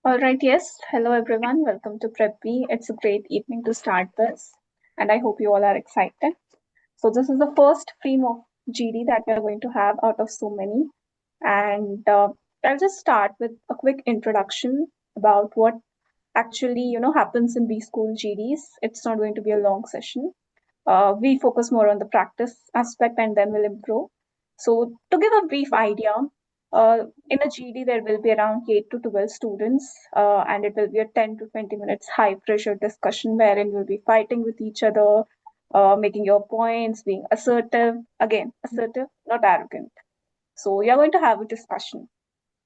All right, yes. Hello, everyone. Welcome to PrepBee. It's a great evening to start this, and I hope you all are excited. So, this is the first pre-mock GD that we are going to have out of so many. And I'll just start with a quick introduction about what actually, happens in B School GDs. It's not going to be a long session. We focus more on the practice aspect and then we'll improve. So, to give a brief idea, in a GD, there will be around 8 to 12 students, and it will be a 10 to 20 minutes high pressure discussion wherein you'll be fighting with each other, making your points, being assertive. Again, assertive, not arrogant. So, you're going to have a discussion.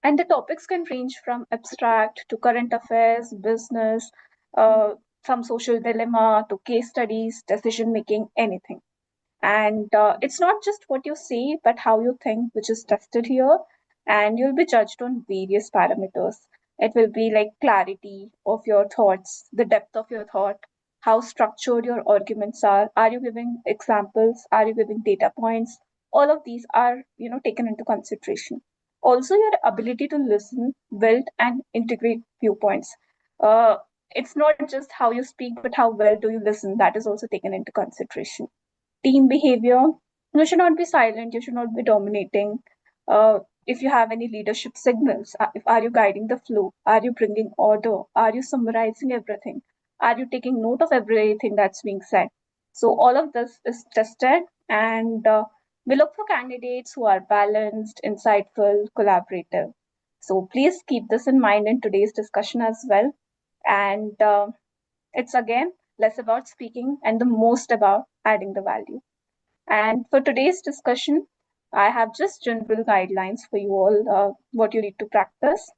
And the topics can range from abstract to current affairs, business, uh, some social dilemma to case studies, decision making, anything. And it's not just what you say, but how you think, which is tested here. And you'll be judged on various parameters. It will be like clarity of your thoughts, the depth of your thought, how structured your arguments are. Are you giving examples? Are you giving data points? All of these are, taken into consideration. Also, your ability to listen, build, and integrate viewpoints. Uh, it's not just how you speak, but how well do you listen. That is also taken into consideration. Team behavior, you should not be silent, you should not be dominating. If you have any leadership signals, are you guiding the flow, are you bringing order, are you summarizing everything, are you taking note of everything that's being said? So all of this is tested, and we look for candidates who are balanced, insightful, collaborative. So please keep this in mind in today's discussion as well. And it's again less about speaking and the most about adding the value. And for today's discussion, I have just general guidelines for you all, what you need to practice.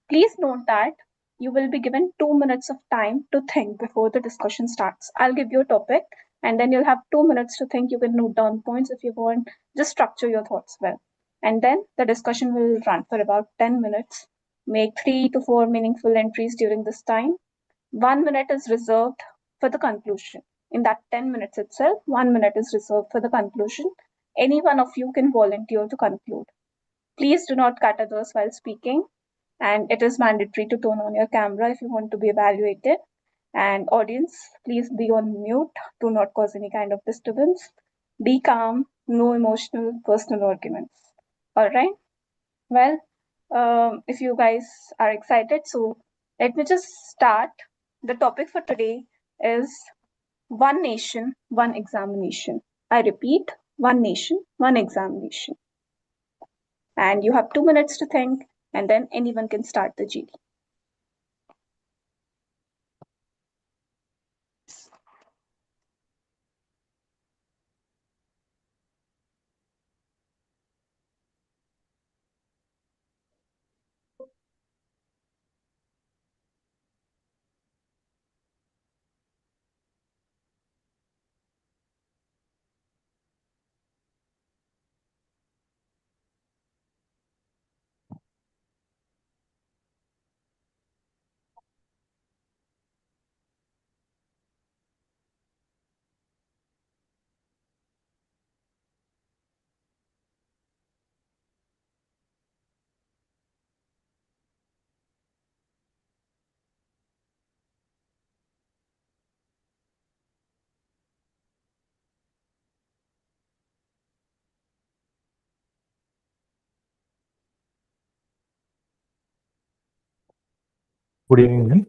Please note that you will be given 2 minutes of time to think before the discussion starts. I'll give you a topic and then you'll have 2 minutes to think. You can note down points if you want, just structure your thoughts well. And then the discussion will run for about 10 minutes. Make 3 to 4 meaningful entries during this time. 1 minute is reserved for the conclusion. In that 10 minutes itself, 1 minute is reserved for the conclusion. Any one of you can volunteer to conclude. Please do not cut others while speaking, and it is mandatory to turn on your camera if you want to be evaluated. And audience, please be on mute. Do not cause any kind of disturbance. Be calm, no emotional, personal arguments. All right. Well, if you guys are excited, so let me just start. The topic for today is One Nation, One Examination. I repeat, One Nation, One Examination. And you have 2 minutes to think, and then anyone can start the GD. Good evening, ma'am.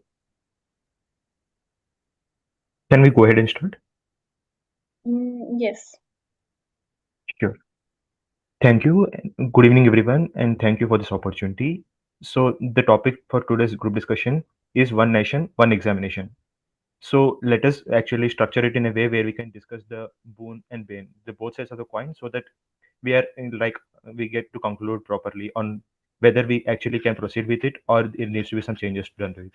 Can we go ahead and start? Yes. Sure. Thank you. Good evening, everyone, and thank you for this opportunity. So the topic for today's group discussion is One Nation, One Examination. So let us actually structure it in a way where we can discuss the boon and bane, the both sides of the coin, so that we are we get to conclude properly on whether we actually can proceed with it or it needs to be some changes done to it.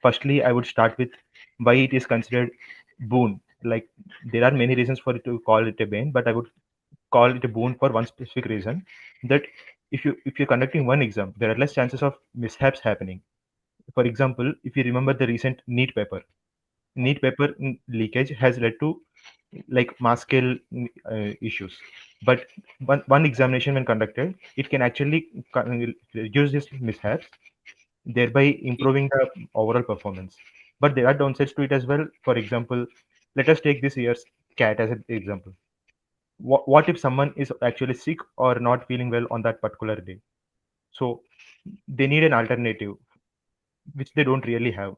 Firstly, I would start with why it is considered boon. Like there are many reasons for it to call it a bane, but I would call it a boon for one specific reason, that if you're conducting one exam, there are less chances of mishaps happening. For example, if you remember the recent NEET paper leakage has led to like mass scale issues. But one examination when conducted, it can actually reduce these mishaps. thereby improving the overall performance. But there are downsides to it as well. For example, let us take this year's CAT as an example. What if someone is actually sick or not feeling well on that particular day? So they need an alternative, which they don't really have.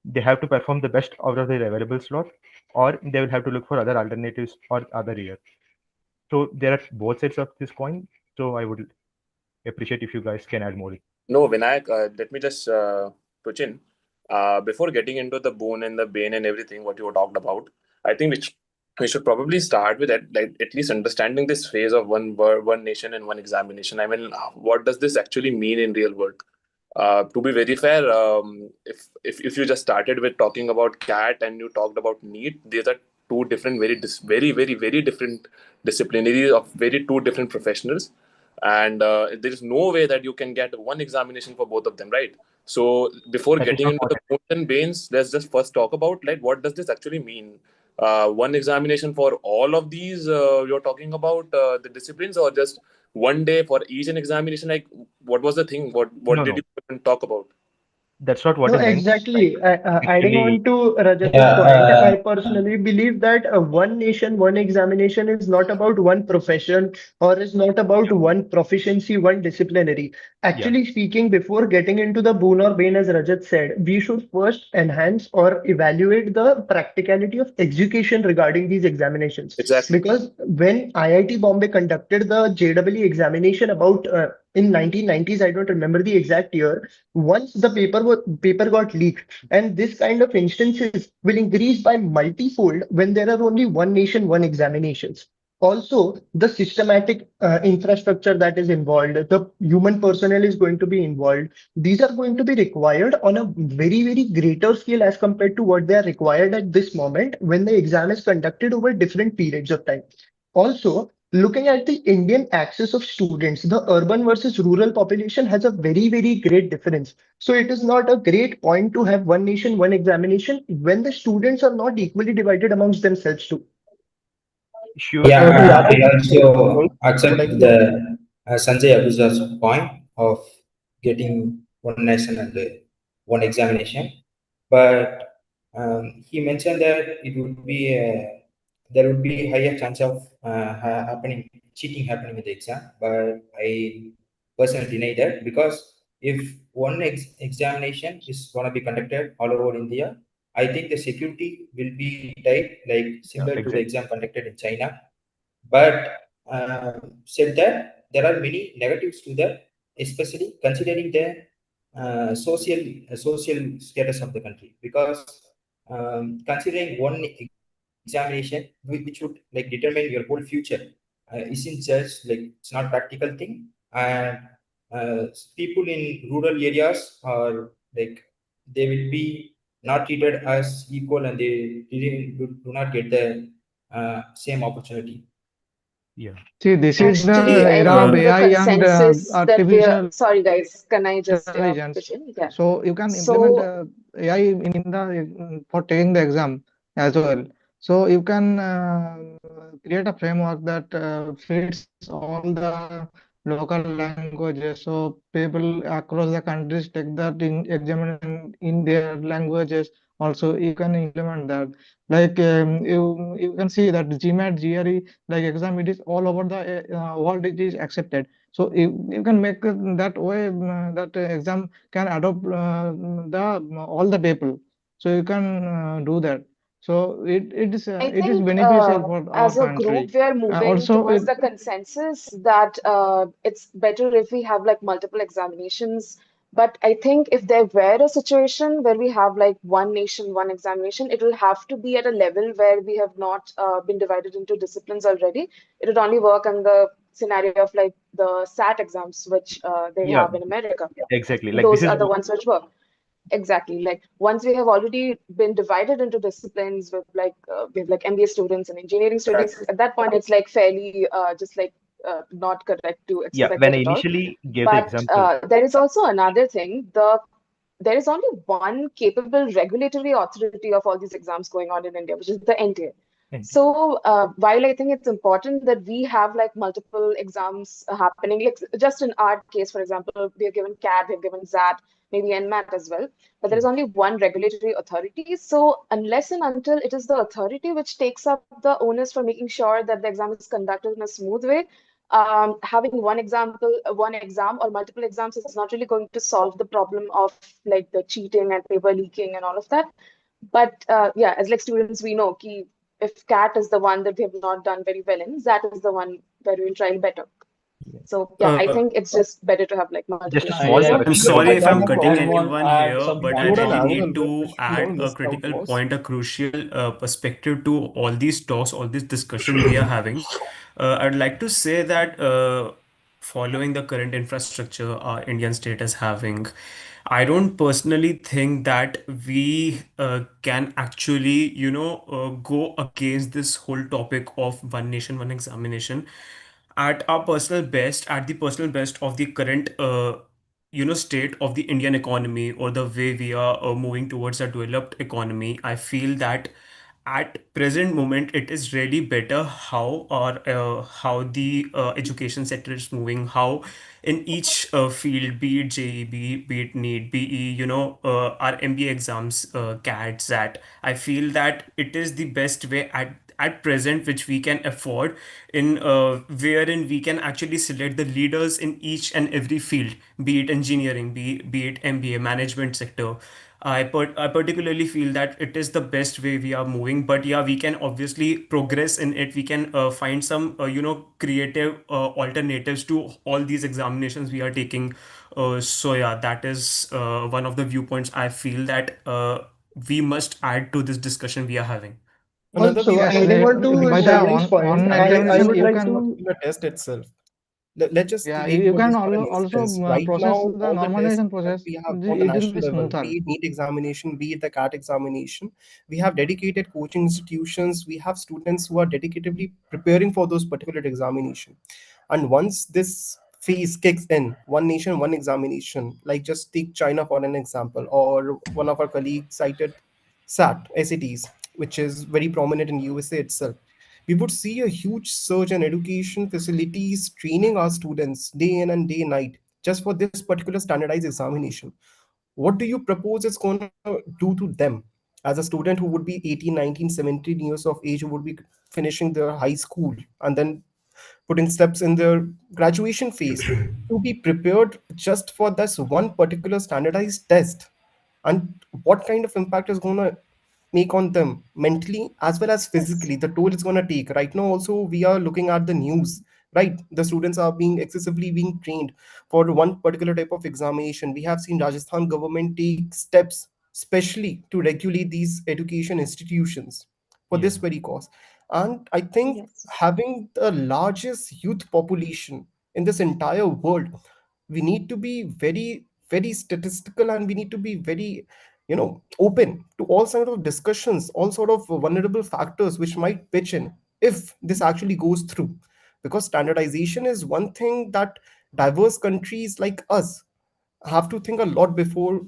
They have to perform the best out of their available slot, or they will have to look for other alternatives or other year. So there are both sides of this coin. So I would appreciate if you guys can add more. No, Vinayak, let me just pitch in. Before getting into the boon and the bane and everything, what you talked about, I think we should probably start with that, like at least understanding this phrase of one nation and one examination. I mean, what does this actually mean in real world? To be very fair, if you just started with talking about CAT and you talked about NEET, these are two different, very different disciplinaries of very two different professionals, and there is no way that you can get one examination for both of them, right? So before That is getting not into what the boons and banes, let's just first talk about like what does this actually mean. One examination for all of these you're talking about the disciplines, or just one day for each an examination? Like, what was the thing? What no, did no. you talk about? That's not what No, I meant. exactly. Adding Actually, on to Rajat's point, I personally believe that one nation, one examination is not about one profession or is not about one proficiency, one disciplinary. yeah, Actually speaking, before getting into the boon or bane, as Rajat said, we should first enhance or evaluate the practicality of education regarding these examinations. Exactly. Because when IIT Bombay conducted the JEE examination about in 1990s, I don't remember the exact year, once the paper got leaked, and this kind of instances will increase by multifold when there are only one nation, one examinations. Also, the systematic infrastructure that is involved, the human personnel is going to be involved. These are going to be required on a very greater scale as compared to what they are required at this moment when the exam is conducted over different periods of time. Also, looking at the Indian access of students, the urban versus rural population has a very great difference. So it is not a great point to have one nation, one examination when the students are not equally divided amongst themselves too. sure. Yeah, To I add on, also I would accept like the to. Sanjay Abuja's point of getting one nation and one examination, but he mentioned that it would be there would be higher chance of happening cheating happening in the exam, but I personally deny that, because if one examination is going to be conducted all over India, I think the security will be tight, like Yeah, similar to the exactly. exam conducted in China. But said that there are many negatives to that, especially considering the social status of the country. Because considering one examination which would like determine your whole future isn't just like it's not practical thing. And people in rural areas are like they will be not treated as equal, and they do not get the same opportunity. Yeah. See, this is the Actually, I era of think the AI and consensus that we are, artificial sorry guys, can I just intelligence. pitch in? Yeah. So you can implement So AI in the for taking the exam as well. So you can create a framework that fits all the local languages. So people across the countries take that in examination in their languages. Also, you can implement that. Like you can see that GMAT, GRE, like exam, it is all over the world. It is accepted. So you can make it that way that exam can adopt the all the people. So you can do that. So I it is think beneficial for our as a country. group, we are moving Also, towards the consensus that it's better if we have like multiple examinations. But I think if there were a situation where we have like one nation, one examination, it will have to be at a level where we have not been divided into disciplines already. It would only work in the scenario of like the SAT exams, which they Yeah, have in America. exactly. Like this Those is are the ones which work. Exactly. Like once we have already been divided into disciplines with like we have like MBA students and engineering students, at that point it's like fairly just like not correct to yeah. expect When it I at all. initially gave the But example, there is also another thing. There is only one capable regulatory authority of all these exams going on in India, which is the NTA. So while I think it's important that we have like multiple exams happening, like just in our case, for example, we are given CAT, we're given ZAT, maybe NMAT as well, but there is only one regulatory authority. So unless and until it is the authority which takes up the onus for making sure that the exam is conducted in a smooth way, having one exam or multiple exams is not really going to solve the problem of like the cheating and paper leaking and all of that. But yeah, as like students, we know ki if CAT is the one that we have not done very well in, ZAT is the one where we will try better. So yeah, I think it's just better to have like multiple Just a Yeah, small yeah. exams. I'm correction sorry regarding if I'm this. cutting I want anyone to add here, some but I different really angle need which to no add one a missed out critical was. point, a crucial perspective to all these talks, all this discussion we are having. I'd like to say that following the current infrastructure our Indian state is having, I don't personally think that we can actually, go against this whole topic of one nation, one examination at our personal best, at the personal best of the current state of the Indian economy or the way we are moving towards a developed economy. I feel that at present moment it is really better how the education sector is moving, how in each field, be it JEB, be it NEET, BE, our MBA exams, CAT, ZAT, I feel that it is the best way at present which we can afford, in wherein we can actually select the leaders in each and every field, be it engineering, be it MBA, management sector. I particularly feel that it is the best way we are moving, but yeah, we can obviously progress in it. We can find some creative alternatives to all these examinations we are taking. So yeah, that is one of the viewpoints I feel that we must add to this discussion we are having. Another Also, viewpoint Yes, adding on to is by the that Shalini's one point, one I examination would standardization you of like the can, to particular test itself. Let's just yeah, relate you with can this for an also instance. Right process now, the all the tests normalization that process. we have on the It will be national level, smoother. be it NEET examination, be it the CAT examination, we have dedicated coaching institutions. We have students who are dedicatedly preparing for those particular examination. And once this phase kicks in, one nation, one examination, like just take China for an example, or one of our colleagues cited SATs, which is very prominent in USA itself. We would see a huge surge in education facilities training our students day in and day night just for this particular standardized examination. What do you propose it's going to do to them as a student who would be 18, 19, 17 years of age, who would be finishing their high school and then putting steps in their graduation phase, to be prepared just for this one particular standardized test? And what kind of impact is going to make on them mentally as well as Yes. physically, the toll it's going to take. Right now also we are looking at the news, right? The students are being excessively being trained for one particular type of examination. We have seen Rajasthan government take steps especially to regulate these education institutions for Yeah. this very cause. And I think Yes. having the largest youth population in this entire world, we need to be very, very statistical, and we need to be very, open to all sort of discussions, all sort of vulnerable factors which might pitch in if this actually goes through. Because standardization is one thing that diverse countries like us have to think a lot before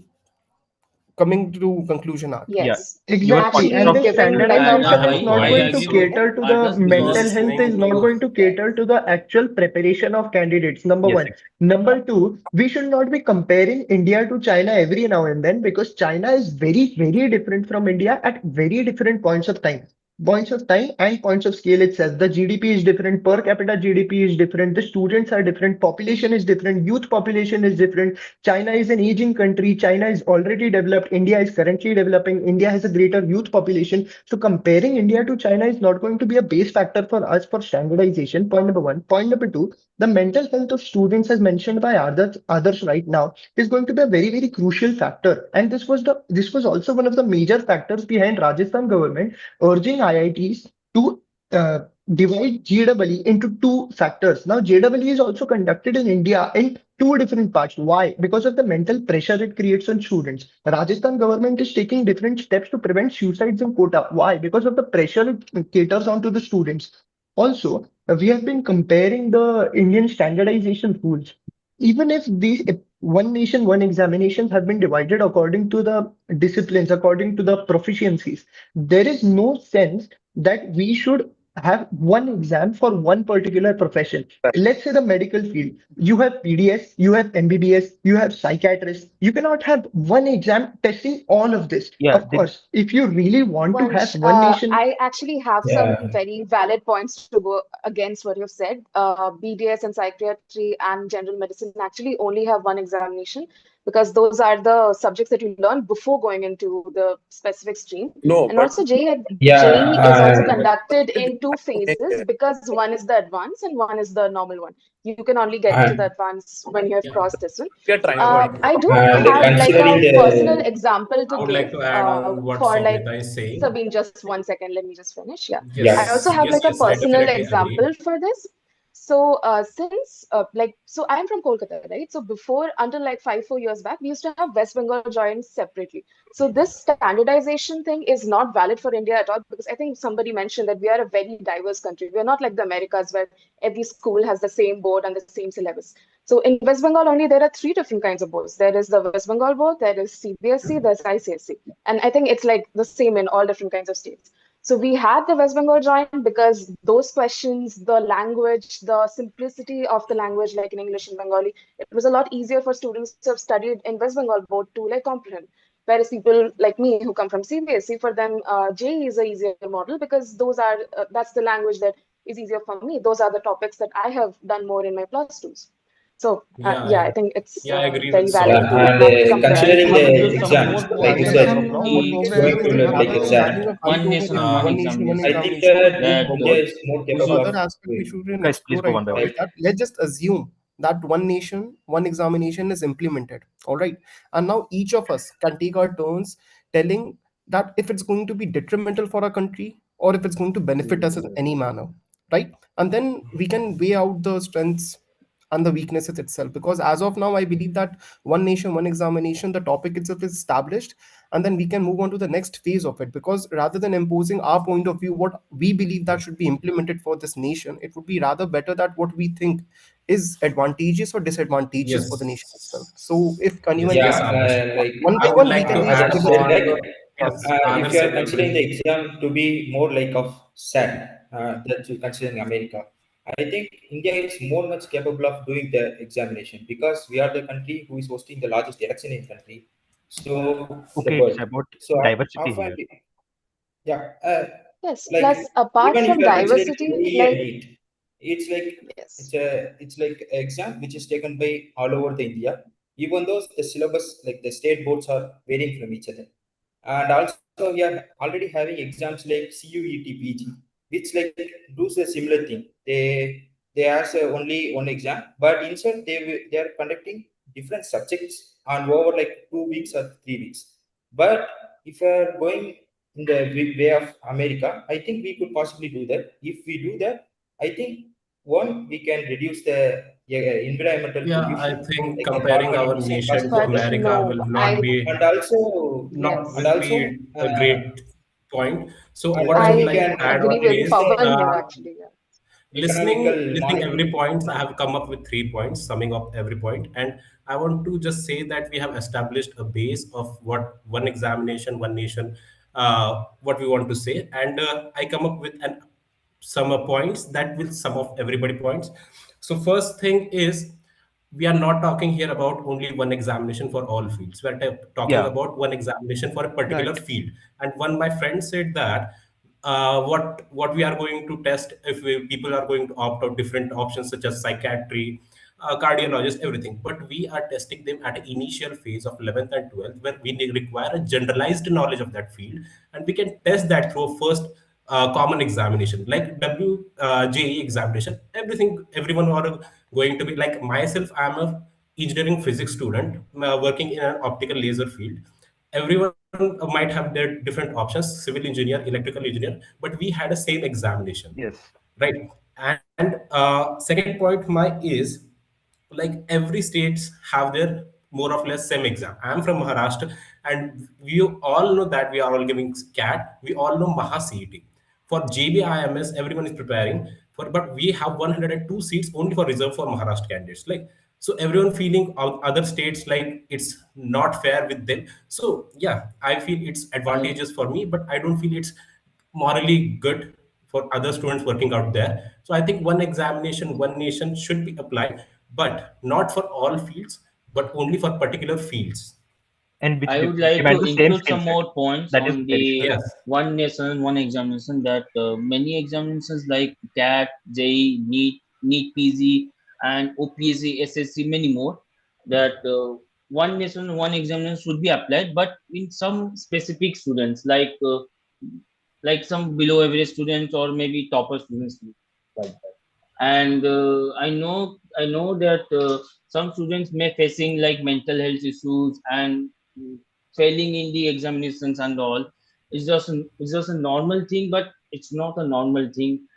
coming to conclusion at. Yeah. Yes. Even And on Exactly. And actually top. this giving like And standardization is multiple not I going to points agree with to, you. cater to I'm the just mental yes. health, is listening not to. going to cater to the actual preparation of candidates. Number Yes, one. Number two, we should not be comparing India to China every now and then, because China is very, very different from India at very different points of time. Points of time and points of scale itself. The GDP is different, per capita GDP is different, the students are different, population is different, youth population is different. China is an aging country. China is already developed. India is currently developing. India has a greater youth population. So comparing India to China is not going to be a base factor for us for standardization. Point number one. Point number two, the mental health of students, as mentioned by others right now, is going to be a very, very crucial factor. And this was also one of the major factors behind Rajasthan government urging IITs to uh, divide JEE into two factors. Now, JEE is also conducted in India in two different parts. Why? Because of the mental pressure it creates on students. Rajasthan government is taking different steps to prevent suicides in quota. Why? Because of the pressure it caters onto the students. Also, we have been comparing the Indian standardization rules. Even if one nation, one examinations have been divided according to the disciplines, according to the proficiencies, there is no sense that we should have one exam for one particular profession. Right. Let's say the medical field. You have PDS, you have MBBS, you have psychiatrists. You cannot have one exam testing all of this. Yeah, Of course, if you really want to have Vansh, one nation, I actually have some Yeah. very valid points to go against what you've said. BDS and psychiatry and general medicine actually only have one examination because those are the subjects that you learn before going into the specific stream. No, And but also, JEE is Yeah. also conducted in two phases yeah, because one is the advanced and one is the normal one. You can only get to the And, advanced when you have crossed this one. we are trying to I do and have like considering a personal the example I to would like give to add on what for like Soumita is saying. Sabine, just 1 second, let me just finish. Yeah. I yeah. also Yes, have like yes, a yes, I personal definitely agree. example for this. So so I'm from Kolkata, right? So before, until like 4 years back, we used to have West Bengal joined separately. So this standardization thing is not valid for India at all because I think somebody mentioned that we are a very diverse country. We are not like the Americas where every school has the same board and the same syllabus. So in West Bengal only there are three different kinds of boards. There is the West Bengal board, there is CBSE, there's ICSE, and I think it's like the same in all different kinds of states. So we had the West Bengal joint because those questions, the language, the simplicity of the language, like in English and Bengali, it was a lot easier for students who have studied in West Bengal board to like comprehend. Whereas people like me who come from CBSE, for them, JEE is a easier model because that's the language that is easier for me. Those are the topics that I have done more in my plus twos. So Yeah, yeah, I think it's yeah, I agree with very valid Yeah, to Soumita. and not Yeah, compare. if considering you want to the give some exams, more like points Gujarat, as of Clarification, now, who but is probably I going think to we learn have like rather a exam, having a One conversation nation, about one one nation, one I examination. think examination, That India is more the capable other of aspect we doing, shouldn't guys, please explore go right one by now one. is right? that let's just assume that one nation, one examination is implemented. All right. And now each of us can take our turns telling that if it's going to be detrimental for our country or if it's going to benefit us in any manner. Right. And then we can weigh out the strengths and the weaknesses itself. Because as of now, I believe that one nation, one examination, the topic itself is established, and then we can move on to the next phase of it. Because rather than imposing our point of view, what we believe that should be implemented for this nation, it would be rather better that what we think is advantageous or disadvantageous for the nation itself. Yes, So if anyone yes, Yeah, can, Adarsh. like one by I would one, we like uh, can to just add Adarsh give it said, a on. like go. Yes, if Adarsh you are said considering the everything. exam to be more like of SAT, that you considering America, I think India is more much capable of doing the examination because we are the country who is hosting the largest election in the country, so the Okay, it's world. about So diversity often, here. yeah, Yes. like Plus, apart even if from you are considering diversity, JEE and like NEET, it's like yes. it's like an exam which is taken by all over the India, even though the syllabus like the state boards are varying from each other. And also we are already having exams like CUET PG, which like do a similar thing. They ask only one exam, but inside they are conducting different subjects on over like 2 weeks or 3 weeks. But if you are going in the way of America, I think we could possibly do that. If we do that, I think one we can reduce the environmental Yeah, I pollution, think like the carbon comparing our emission nation causing to the But pollution, America no, will not I be and also not and yes, will also be a great point. So and what I also would we like I can to add agree on with reduce is the Pavan here actually. Yeah. listening economical every points. I monitoring. have come up with 3 points, summing up every point, and I want to just say that we have established a base of what one examination, one nation, what we want to say, and I come up with an some points that will sum up everybody points. So first thing is we are not talking here about only one examination for all fields. We are talking Yeah, about one examination for a particular right. field. And one my friend said that what we are going to test if people are going to opt out different options such as psychiatry, cardiologist, everything. But we are testing them at an initial phase of 11th and 12th where we require a generalized knowledge of that field, and we can test that through a first common examination like JE examination. Everything, everyone are going to be like myself. I'm a engineering physics student working in an optical laser field. Everyone might have their different options, civil engineer, electrical engineer, but we had a same examination, yes. right? And second point my is like every states have their more or less same exam. I'm from Maharashtra, and we all know that we are all giving CAT. We all know Maha CET. For GBIMS, everyone is preparing for, but we have 102 seats only for reserved for Maharashtra candidates. Like, so everyone feeling other states like it's not fair with them. So yeah, I feel it's advantageous for me, but I don't feel it's morally good for other students working out there. So I think one examination, one nation should be applied, but not for all fields, but only for particular fields. And which I would like demand to the same include skill some set. more points That is on very the true. Yes. one nation, one examination, that many examinations like CAT, JEE, NEET PG, and OPSC, SSC, many more, that one nation, one examination should be applied, but in some specific students, like some below average students or maybe topper students, like that. And I know that some students may facing like mental health issues and failing in the examinations and all. It's just a normal thing, but it's not a normal thing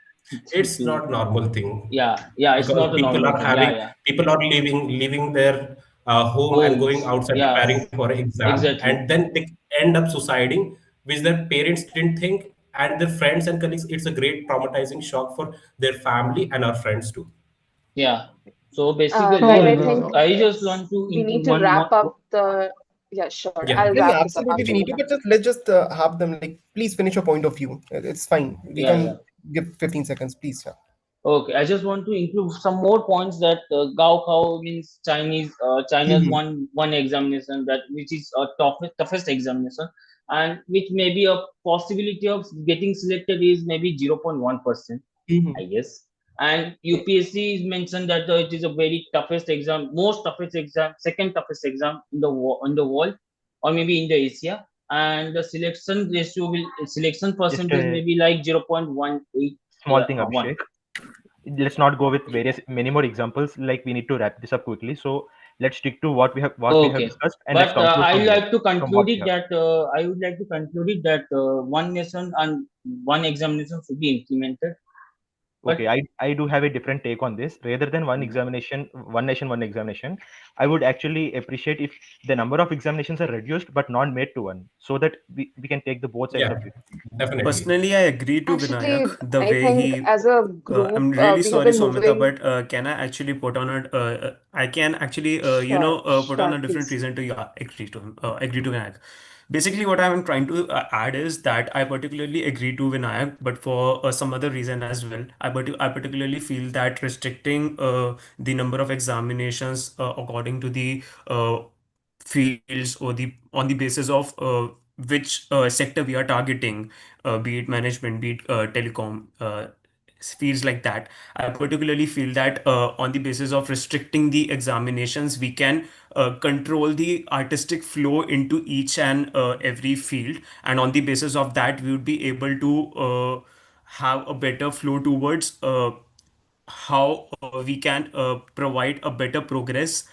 It's to not normal thing, yeah, it's because not a normal thing. Yeah, people are leaving their home and going homes, outside yeah, preparing for an exam, and exactly. then they end up suiciding, which their parents didn't think, and their friends and colleagues. It's a great traumatizing shock for their family and our friends too. Yeah, so And basically I So, think I just want to we need include to one wrap more. up the. Yeah, sure. Yeah. I'll Yeah, wrap yeah, this up absolutely. We after need you. to, but let's just have them, like, please finish your point of view. It's fine. We Yeah, yeah. can give 15 seconds, please. Yeah. Okay, I just want to include some more points that Gaokao means China's Mhm. one examination, that which is a toughest examination, and which may be a possibility of getting selected is maybe 0.1%, I Mhm. guess. And UPSC is mentioned that it is a very toughest exam, most toughest exam, second toughest exam in the world, or maybe in the Asia. And the selection Just percentage a may be like 0.18. small Yeah, thing, one. Abhishek. Let's not go with many more examples. Like, we need to wrap this up quickly. So let's stick to what we have Okay, discussed, and let's but conclude I from there, like to from conclude what we it have. that I would like to conclude it that one nation and one examination should be implemented. But Okay, I do have a different take on this. Rather than one examination, one nation, one examination, I would actually appreciate if the number of examinations are reduced but not made to one, so that we can take the both sides Yeah, of it. definitely. Personally, I agree to Actually, Vinayak the I way think he. as a I'm group, really we have sorry, been Somita, moving. but can I actually put on a? I can actually, Sure, put on sure, a different please. reason to, yeah, agree to him. Agree to Vinayak. Basically, what I'm trying to add is that I particularly agree to Vinayak, but for some other reason as well. I particularly feel that restricting the number of examinations according to the fields, or the on the basis of which sector we are targeting, be it management, be it telecom, fields like that. I particularly feel that on the basis of restricting the examinations, we can control the artistic flow into each and every field, and on the basis of that, we would be able to have a better flow towards how we can provide a better progress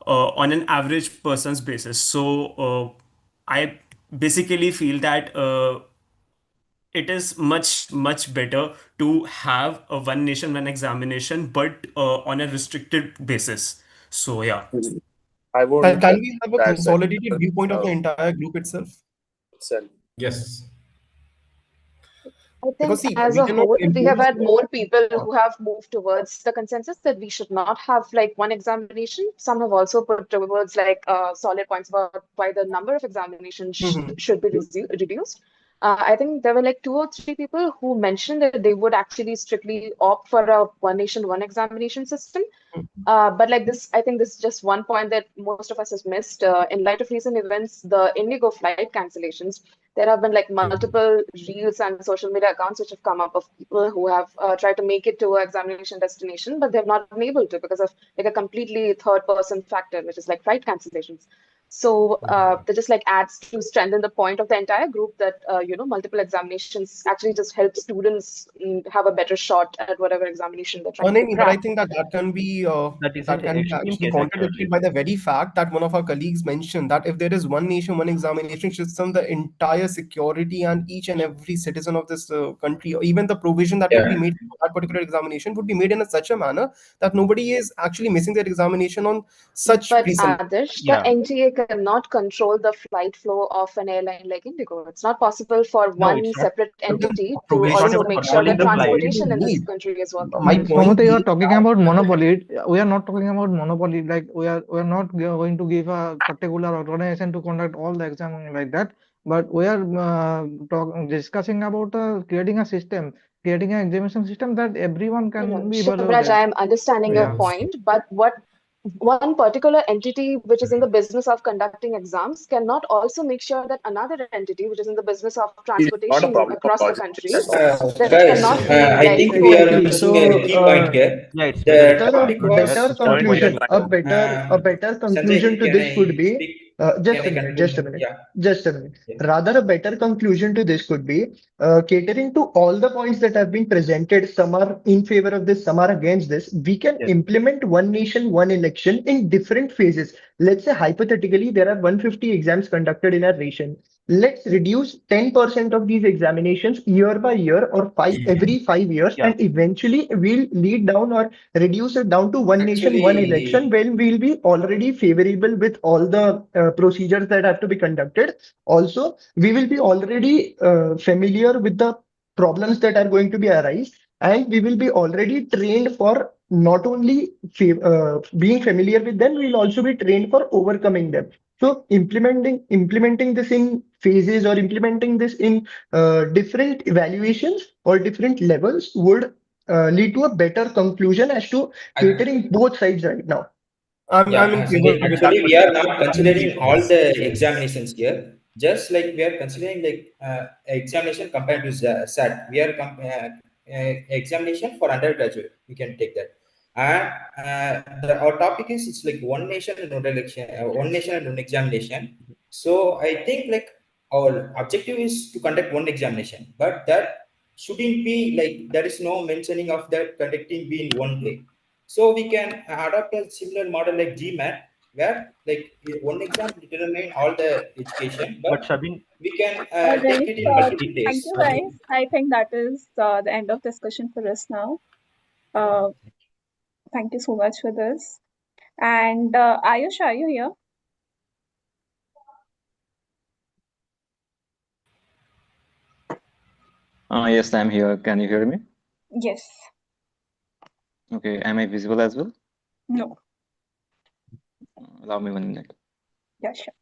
on an average person's basis. So I basically feel that it is much better to have a one nation one examination, but on a restricted basis. So yeah. I Can, would can we have a that consolidated viewpoint of the entire group itself? itself. Yes, I Because, think see, as we a cannot whole, we have impose. had more people who have moved towards the consensus that we should not have like one examination. Some have also put towards like solid points about why the number of examinations Mhm. should be reduced. I think there were like two or three people who mentioned that they would actually strictly opt for a one nation, one examination system. But like this, I think this is just one point that most of us has missed. In light of recent events, the Indigo flight cancellations, there have been like multiple reels and social media accounts which have come up of people who have tried to make it to an examination destination, but they've not been able to because of like a completely third person factor, which is like flight cancellations. So that just like adds to strengthen the point of the entire group that multiple examinations actually just help students have a better shot at whatever examination they're trying to No, but I crack. think That is that an can be extreme actually case, contradicted actually. by the very fact that one of our colleagues mentioned that if there is one nation, one examination system, the entire security and each and every citizen of this country, or even the provision that would be Yeah. made for that particular examination, would be made in such a manner that nobody is actually missing their examination on such But presumption. Adarsh, the Yeah. NTA cannot control the flight flow of an airline like Indigo. It's not possible for No, one it's not. separate entity to It's not also about make sure controlling that the flight. transportation in this country is working. My point Samantha, you are is talking now, about monopoly. We are not talking about monopoly. Like we are not going to give a particular organization to conduct all the exam like that. But we are discussing about creating a system, creating an examination system that everyone can be Shivraj, evaluated. I am understanding your Yeah. point, but what one particular entity which is in the business of conducting exams cannot also make sure that another entity which is in the business of It is not a transportation problem of across the logistics country, at all. there Guys, cannot be I like think we are coordination. missing a key point here. Yeah, it's The whether Sir, topic a was better Point we are conclusion, trying to a better conclusion Sanjay, to can this could I be, speak? just Can a I minute, just a conclude? minute, Yeah. just a minute. Yeah. Rather, a better conclusion to this could be catering to all the points that have been presented. Some are in favor of this, some are against this. We can yes. implement one nation, one election in different phases. Let's say hypothetically, there are 150 exams conducted in a nation. Let's reduce 10% of these examinations year by year or every 5 years, Yeah. and eventually we'll lead down or reduce it down to one nation, one election, Actually, when we'll be already favorable with all the procedures that have to be conducted. Also, we will be already familiar with the problems that are going to be arise, and we will be already trained for not only being familiar with them, we'll also be trained for overcoming them. So implementing this in phases or implementing this in different evaluations or different levels would lead to a better conclusion as to catering both sides right now. I'm in favor Sanjay, of actually, we are not considering all this. the examinations here. Just like we are considering like examination compared to SAT, we are examination for undergraduate. We can take that. And our topic is it's like one nation and one election, one nation and one examination. So I think like our objective is to conduct one examination, but that shouldn't be like there is no mentioning of that conducting be in one day. So we can adopt a similar model like GMAT, where like one exam determine all the education, But but Sabine, we can All take right. it in multiple Thank days. you, guys. I think that is the end of discussion for us now. Uh, thank you so much for this. And Ayush, are you here? Yes, I'm here. Can you hear me? Yes. Okay, am I visible as well? No. Allow me 1 minute. Yeah, sure.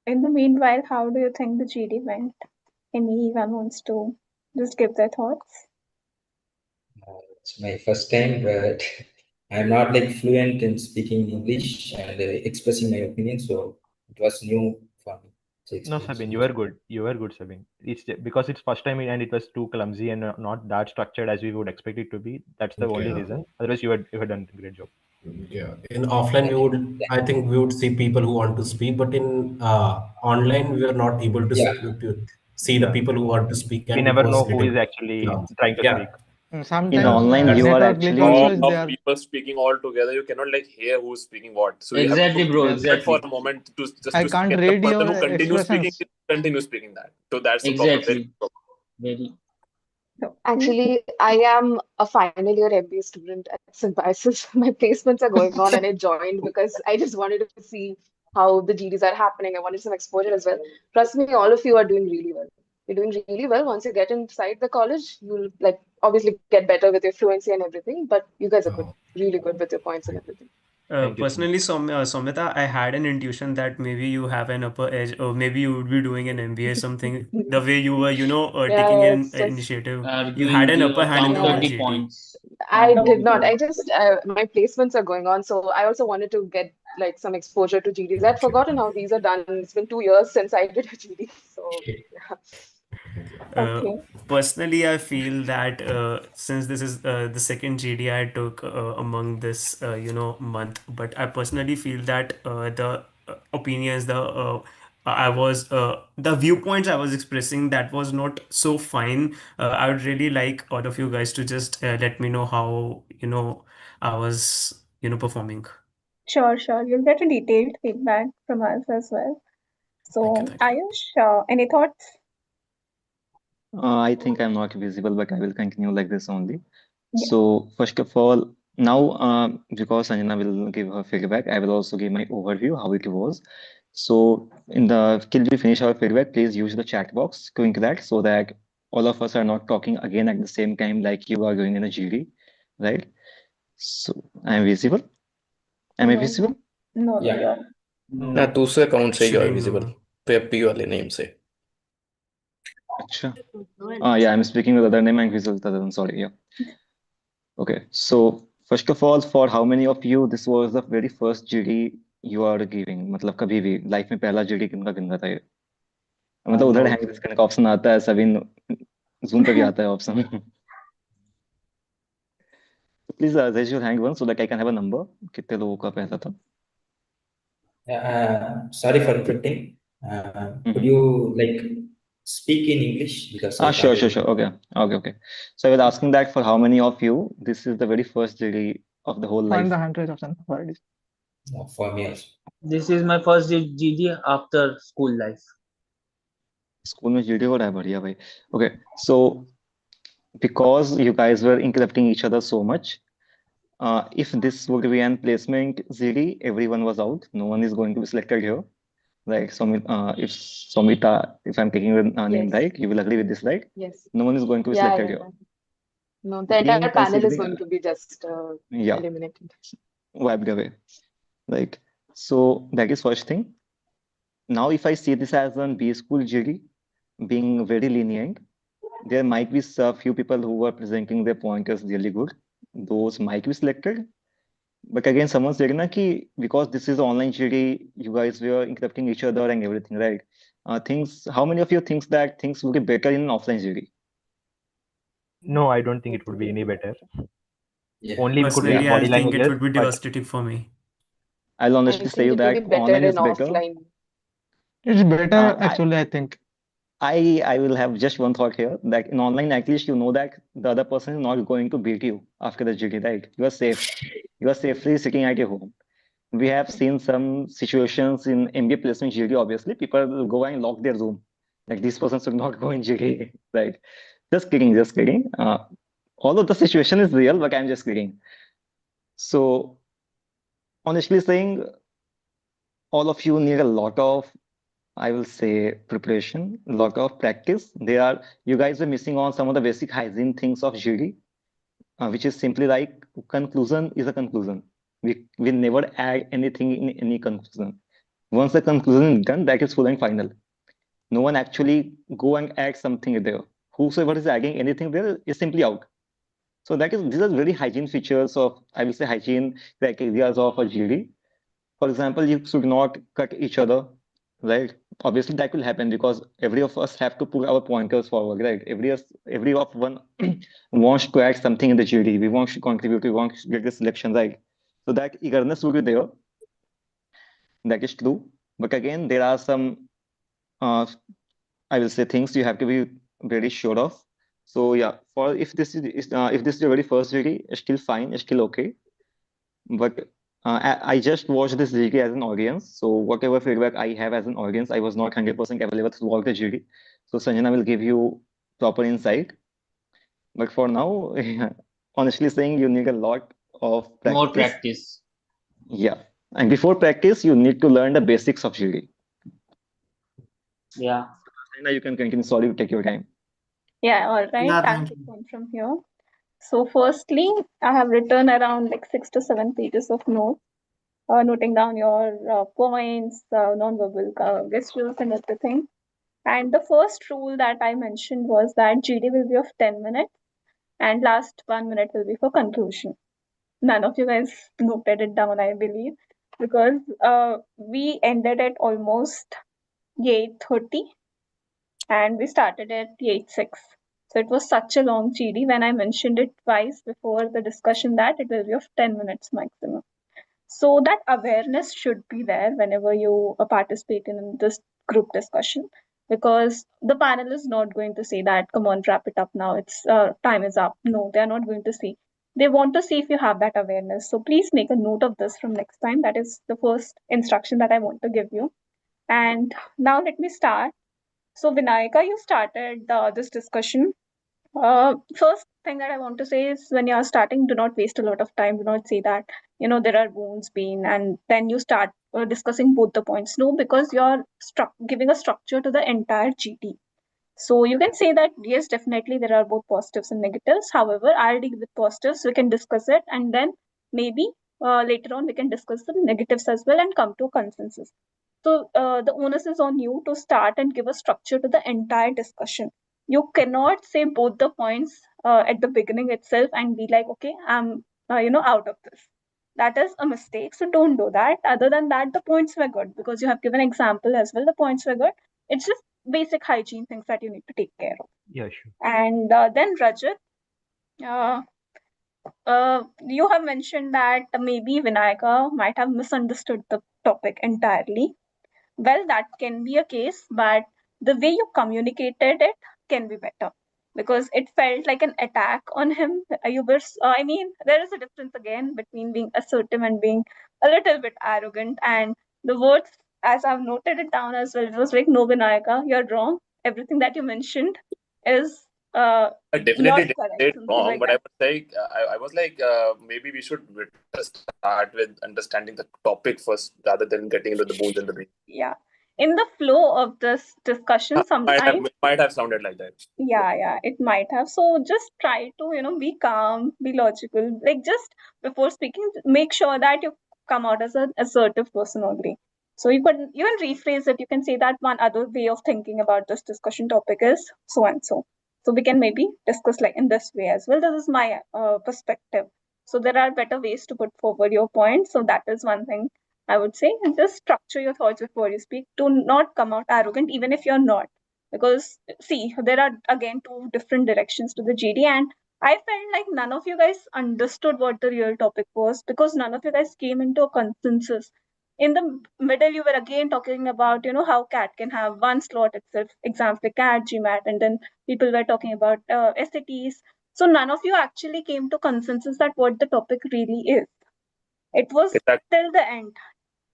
In the meanwhile, how do you think the GD went? Anyone wants to just give their thoughts? It's my first time, but I'm not like fluent in speaking English and expressing my opinion, so it was new for me. no, Sabine, you were good. You were good, Sabine. Because it's first time and it was too clumsy and not that structured as we would expect it to be. That's the only reason. Otherwise, you had done a great job. Yeah, in offline I think we would see people who want to speak, but in online we are not able to, Yeah. to see the Yeah. people who want to speak, We and it never was know who little is actually yeah. trying to speak. Yeah. Sometimes online, you are network glitch actually also All is of there. people speaking all together, you cannot like hear who's speaking what. So you have Exactly, to bro. Yes. wait for Exactly. a moment to just I to see can't and the read person your who continues speaking expressions. continue speaking that. So that's the problem. Very Exactly. problem. Very. So, Actually, I am a final year MBA student at Symbiosis. My placements are going on, and I joined because I just wanted to see how the GDs are happening. I wanted some exposure as well. Trust me, all of you are doing really well. You're doing really well. Once you get inside the college, you'll like obviously get better with your fluency and everything, but you guys are good, really good with your points and everything. Thank you so much. Personally, Somita, I had an intuition that maybe you have an upper edge, or maybe you would be doing an MBA, something the way you were, taking Yeah, an it's just initiative. You had Arguing an upper the hand in the counter whole yeah. the GD. points. I Counter did the not. I points. just my placements are going on, so I also wanted to get like some exposure to GDs. I'd forgotten how these are done. It's been 2 years since I did a GD, so yeah. Uh, okay. Personally, I feel that since this is the second GD I took among this month, but I personally feel that the opinions, the viewpoints I was expressing, that was not so fine. I would really like all of you guys to just let me know how I was performing. Sure, sure. You'll get a detailed feedback from us as well. Thank you, So, thank you. Ayush, any thoughts? I think I'm not visible, but I will continue like this only. Yeah. So, first of all, Now, because Sanjana will give her feedback, I will also give my overview how it was. So, till we finish our feedback, please use the chat box to interact so that all of us are not talking again at the same time like you are doing in a GD, right? So, I am visible. Am I No, visible? no, Yeah. you're ना दूसरे account से you are Actually, visible no. PrepBee वाले name से Acha. Yeah, I'm speaking with other name. I'm visible. Sorry. Yeah. Okay. So, first of all, for how many of you this was the very first GD you are giving? मतलब कभी भी life में पहला GD किनका किनका था ये? मतलब उधर हैंग डिस्कनेक्ट का ऑप्शन आता है, सभी जूम पे भी आता है option. Please raise your hand once so that I can have a number. कितने लोगों का पहला था? Sorry for interrupting. Could you like speak in English because I Sure. can't hear you. Okay. So I was asking that for how many of you this is the very first GD of the whole Find life? the hand raise option for it. For me also. This is my first GD after school life. School में GD हो रहा है, बढ़िया भाई. Okay, so because you guys were interrupting each other so much, if this would be an placement GD, everyone was out. No one is going to be selected here. Like Somita, if I'm taking your name Yes. right, you will agree with this, right? Yes. No one is going to be Yeah, selected yeah. here. No, the Being entire panel is considering, going to be just yeah, eliminated. wiped away. Right. So that is first thing. Now, if I see this as an B school GD, being very lenient, there might be a few people who are presenting their pointers really good. Those might be selected. But again, someone said na ki because this is online GD, you guys were interrupting each other and everything, right? How many of you thinks that things would be better in an offline GD? No, I don't think it would be any better. Yeah. Only we could read Personally, body I think it languages, would be but devastating for me. I'll I honestly think say you it will be that better online in is better. offline. It's better I, actually, I think. I will have just one thought here that in online, at least you know that the other person is not going to beat you after the GD, right? You are safe. You are safely sitting at your home. We have seen some situations in MBA placement GD, obviously. People will go and lock their room. Like this person should not go in GD, right? Just kidding, just kidding. Although the situation is real, but I'm just kidding. So honestly saying, all of you need a lot of, I will say, preparation, a lot of practice. You guys are missing on some of the basic hygiene things of GD, which is simply like conclusion is a conclusion. We never add anything in any conclusion. Once the conclusion is done, that is full and final. No one actually go and add something there. Whosoever is adding anything there is simply out. So these are very hygiene features of, I will say, hygiene criteria of a GD. For example, you should not cut each other, right? Obviously, that will happen because every of us have to put our pointers forward, right? Every of one wants to add something in the GD. We want to contribute. We want to get the selection, right? So that eagerness will be there. That is true. But again, there are some, I will say, things you have to be very sure of. So yeah, for if this is your very first GD, it's still fine, it's still okay. But I just watched this GD as an audience. So whatever feedback I have as an audience, I was not 100% available throughout the GD. So Sanjana will give you proper insight. But for now, honestly saying, you need a lot of More practice. practice. Yeah. And before practice, you need to learn the basics of GD. Yeah. Sanjana, you can continue. Sorry to take your time. Yeah, all right. Yeah, I'll thank take you. on from here. So firstly, I have written around like 6 to 7 pages of notes, noting down your points, non-verbal gestures and everything. And the first rule that I mentioned was that GD will be of 10 minutes and last 1 minute will be for conclusion. None of you guys noted it down, I believe, because we ended at almost 8:30 and we started at 8:06. So it was such a long GD when I mentioned it twice before the discussion that it will be of 10 minutes maximum. So that awareness should be there whenever you participate in this group discussion, because the panel is not going to say that, come on, wrap it up now, it's time is up. No, they're not going to say. They want to see if you have that awareness. So please make a note of this from next time. That is the first instruction that I want to give you. And now let me start. So Vinayaka, you started this discussion First thing that I want to say is when you're starting, do not waste a lot of time. Do not say that, there are wounds, pain, and then you start discussing both the points. No, because you're giving a structure to the entire GT. So you can say that, yes, definitely there are both positives and negatives. However, I'll deal with positives. We can discuss it, and then maybe later on we can discuss the negatives as well and come to a consensus. So the onus is on you to start and give a structure to the entire discussion. You cannot say both the points at the beginning itself and be like, okay, I'm out of this. That is a mistake. So don't do that. Other than that, the points were good because you have given example as well. The points were good. It's just basic hygiene things that you need to take care of. Yeah, sure. And then Rajat, you have mentioned that maybe Vinayaka might have misunderstood the topic entirely. Well, that can be a case, but the way you communicated it can be better because it felt like an attack on him. I mean, there is a difference again between being assertive and being a little bit arrogant. And the words, as I've noted it down as well, it was like, no, Vinayaka, you're wrong. Everything that you mentioned is I definitely not didn't correct. say it Something wrong, like but that. I was like, maybe we should start with understanding the topic first rather than getting into the bones and the brain. Yeah. In the flow of this discussion, sometimes Might have sounded like that. yeah, it might have. So just try to, be calm, be logical. Like just before speaking, make sure that you come out as an assertive person only. So you can rephrase it. You can say that one other way of thinking about this discussion topic is so and so. So we can maybe discuss like in this way as well. This is my perspective. So there are better ways to put forward your point. So that is one thing I would say. And just structure your thoughts before you speak. Do not come out arrogant, even if you're not, because see, there are again two different directions to the GD, and I felt like none of you guys understood what the real topic was because none of you guys came into a consensus. In the middle, you were again talking about, how CAT can have one slot itself, exams like CAT, GMAT, and then people were talking about SATs. So none of you actually came to consensus that what the topic really is. It was Exactly. till the end,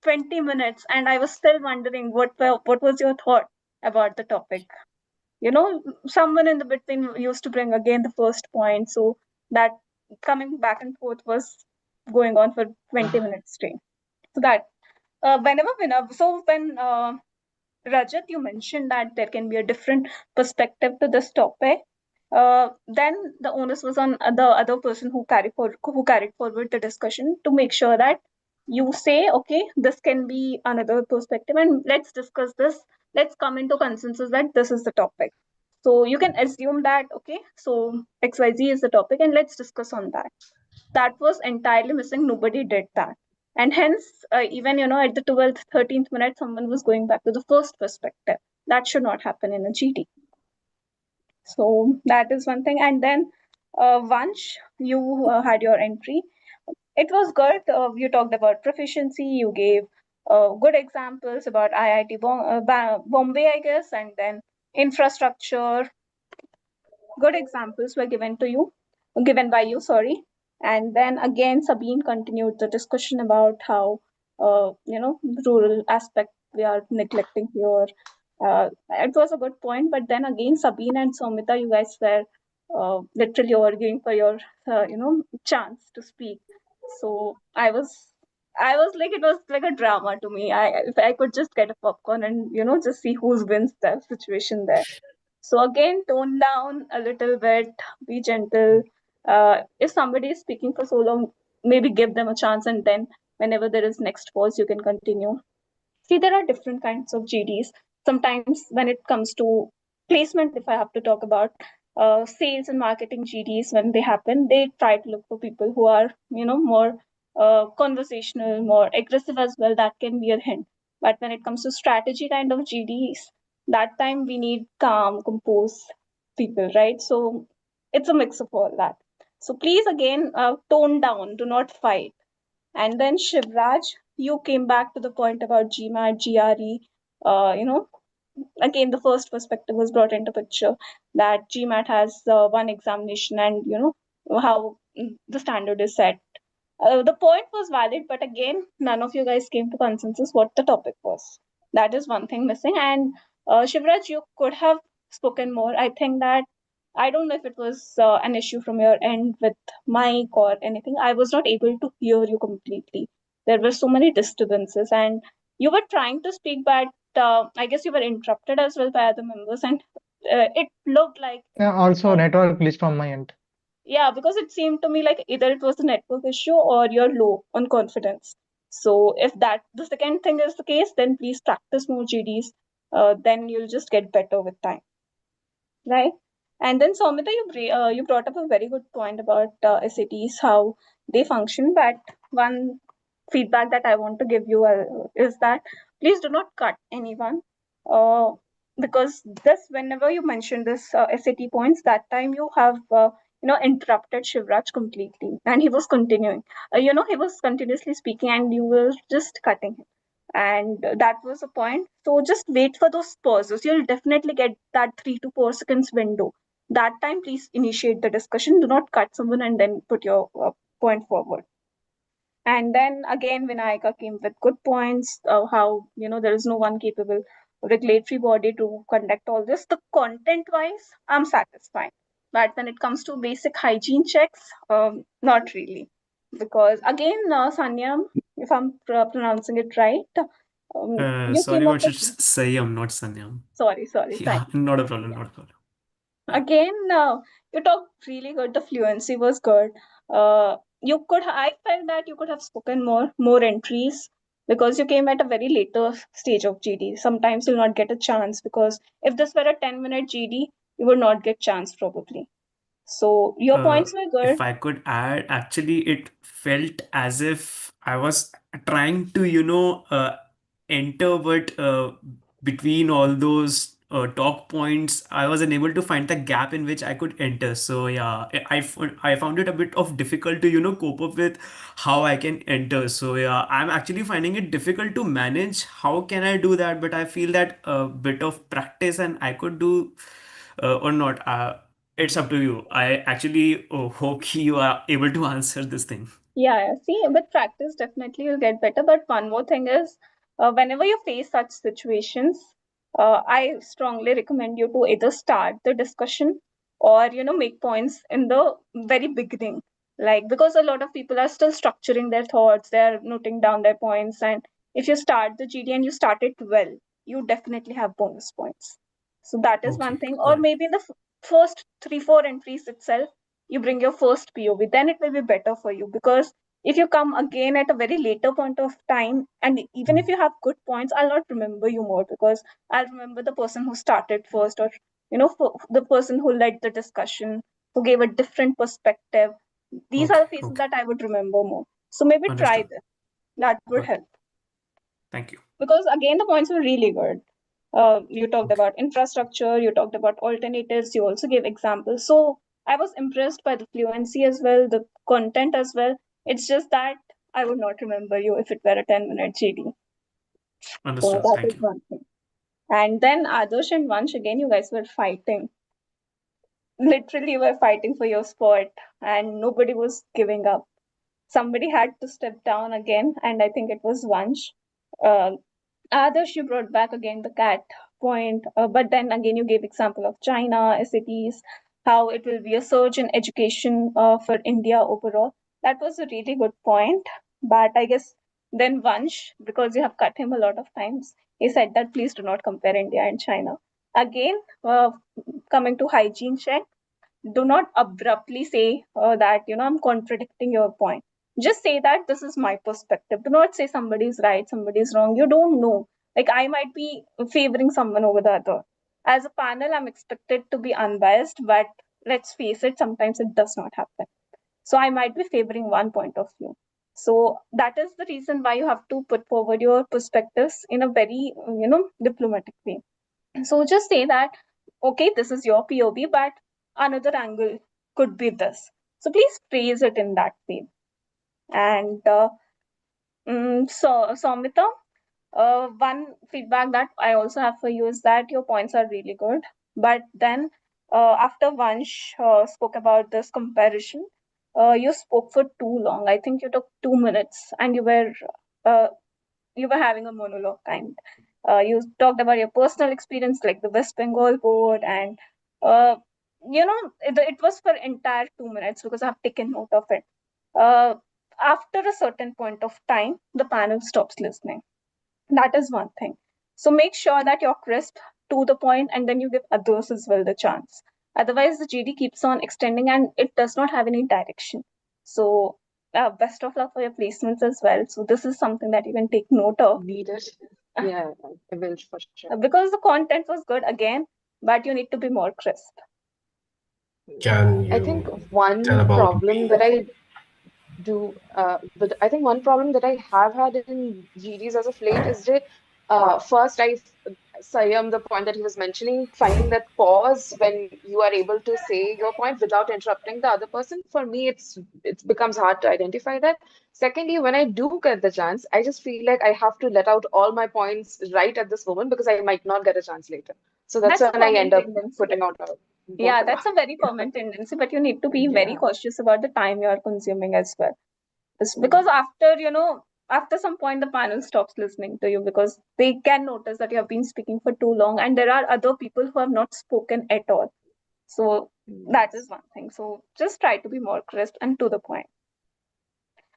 20 minutes, and I was still wondering what was your thought about the topic. Someone in the between used to bring again the first point, so that coming back and forth was going on for 20 minutes straight. So that when Rajat, you mentioned that there can be a different perspective to this topic. Then the onus was on the other person who carried forward the discussion to make sure that you say, okay, this can be another perspective, and let's discuss this. Let's come into consensus that this is the topic. So you can assume that, okay, so XYZ is the topic, and let's discuss on that. That was entirely missing. Nobody did that. And hence, even, at the 12th, 13th minute, someone was going back to the first perspective. That should not happen in a GD. So that is one thing. And then, Vansh, you had your entry. It was good. You talked about proficiency. You gave good examples about IIT Bombay, I guess, and then infrastructure. Good examples were given by you, sorry. And then again, Sabine continued the discussion about how, rural aspect we are neglecting here. It was a good point, but then again, Sabine and Somita, you guys were literally arguing for your, chance to speak. So I was like, it was like a drama to me. If I could just get a popcorn and, just see who wins the situation there. So again, tone down a little bit, be gentle. If somebody is speaking for so long, maybe give them a chance, and then whenever there is next pause, you can continue. See, there are different kinds of GDs. Sometimes when it comes to placement, if I have to talk about sales and marketing GDs, when they happen, they try to look for people who are, more conversational, more aggressive as well. That can be a hint. But when it comes to strategy kind of GDs, that time we need calm, composed people, right? So it's a mix of all that. So please again, tone down, do not fight. And then Shivraj, you came back to the point about GMAT, GRE. Again, the first perspective was brought into picture that GMAT has one examination, and how the standard is set. The point was valid, but again, none of you guys came to consensus what the topic was. That is one thing missing. And Shivraj, you could have spoken more. I think that I don't know if it was an issue from your end with mic or anything. I was not able to hear you completely. There were so many disturbances, and you were trying to speak, but I guess you were interrupted as well by other members, and it looked like Also, network glitch from my end. yeah, because it seemed to me like either it was a network issue or you're low on confidence. So if that the second thing is the case, then please practice more GDs. Then you'll just get better with time, right? And then Soumita, you brought up a very good point about SATs, how they function. But one feedback that I want to give you is that please do not cut anyone. Uh, because this, whenever you mention this SAT points, that time you have interrupted Shivraj completely, and he was continuing. He was continuously speaking, and you were just cutting him, and that was the point. So just wait for those pauses. You'll definitely get that 3 to 4 seconds window. That time, please initiate the discussion. Do not cut someone and then put your point forward. And then again, Vinayaka came with good points, how, there is no one capable regulatory body to conduct all this. The content-wise, I'm satisfied. But when it comes to basic hygiene checks, not really. Because again, Sanyam, if I'm pronouncing it right, you Sorry, came up but with... it's Sayam, not Sanyam. Sorry, Yeah, thank not a you. problem, Yeah. not a problem. Again, you talked really good. The fluency was good. I felt that you could have spoken more entries because you came at a very later stage of GD. Sometimes you'll not get a chance because if this were a 10-minute GD, you would not get chance probably. So your points were good. If I could add, actually, it felt as if I was trying to, enter, but between all those talk points, I was unable to find the gap in which I could enter. So yeah, I found it a bit of difficult to, cope up with how I can enter. So yeah, I'm actually finding it difficult to manage. How can I do that? But I feel that a bit of practice and I could do or not. It's up to you. I actually hope you are able to answer this thing. Yeah, see, with practice, definitely you'll get better. But one more thing is, whenever you face such situations, I strongly recommend you to either start the discussion or, make points in the very beginning. Like, because a lot of people are still structuring their thoughts, they're noting down their points. And if you start the GD and you start it well, you definitely have bonus points. So that is one Okay, thing. Or got it. maybe in the first 3, 4 entries itself, you bring your first POV, then it will be better for you. Because if you come again at a very later point of time, and even if you have good points, I'll not remember you more because I'll remember the person who started first, or the person who led the discussion, who gave a different perspective. These Okay, are the faces okay. that I would remember more. So maybe try Understood. this. That would Got it. help. Thank you. Because again, the points were really good. You talked Okay. about infrastructure, you talked about alternatives, you also gave examples. So I was impressed by the fluency as well, the content as well. It's just that I would not remember you if it were a 10-minute GD. So Understood. that Thank is you. one thing. And then Adarsh and Vansh, again, you guys were fighting. Literally, you were fighting for your spot, and nobody was giving up. Somebody had to step down again, and I think it was Vansh. Uh, Adarsh, you brought back again the cat point, but then again you gave example of China, cities, how it will be a surge in education for India overall. That was a really good point. But I guess then Vansh, because you have cut him a lot of times, he said that please do not compare India and China. Again, coming to hygiene check, do not abruptly say that I'm contradicting your point. Just say that this is my perspective. Do not say somebody's right, somebody's wrong. You don't know. Like, I might be favoring someone over the other. As a panel, I'm expected to be unbiased, but let's face it, sometimes it does not happen. So I might be favoring one point of view. So that is the reason why you have to put forward your perspectives in a very diplomatic way. So just say that, okay, this is your POV, but another angle could be this. So please phrase it in that way. And so, Soumita, one feedback that I also have for you is that your points are really good. But then, after Vansh spoke about this comparison, you spoke for too long. I think you took 2 minutes, and uh, you were having a monologue kind. You talked about your personal experience, like the West Bengal board, and uh, it was for entire 2 minutes because I've taken note of it. After a certain point of time, the panel stops listening. That is one thing. So make sure that you're crisp, to the point, and then you give others as well the chance. Otherwise, the GD keeps on extending and it does not have any direction. So best of luck for your placements as well. So this is something that you can take note of. Need it. Yeah, I will for sure. Because the content was good again, but you need to be more crisp. Can I think you one tell about problem that I do, but I think one problem that I have had in GDs as of late is that first Sayam, the point that he was mentioning, finding that pause when you are able to say your point without interrupting the other person. For me, it becomes hard to identify that. Secondly, when I do get the chance, I just feel like I have to let out all my points right at this moment because I might not get a chance later. So that's That's a when I common end up tendency. putting out a Yeah, that's a very common tendency, but you need to be very Yeah. cautious about the time you are consuming as well. Because after some point, the panel stops listening to you because they can notice that you have been speaking for too long, and there are other people who have not spoken at all. So that is one thing. So just try to be more crisp and to the point.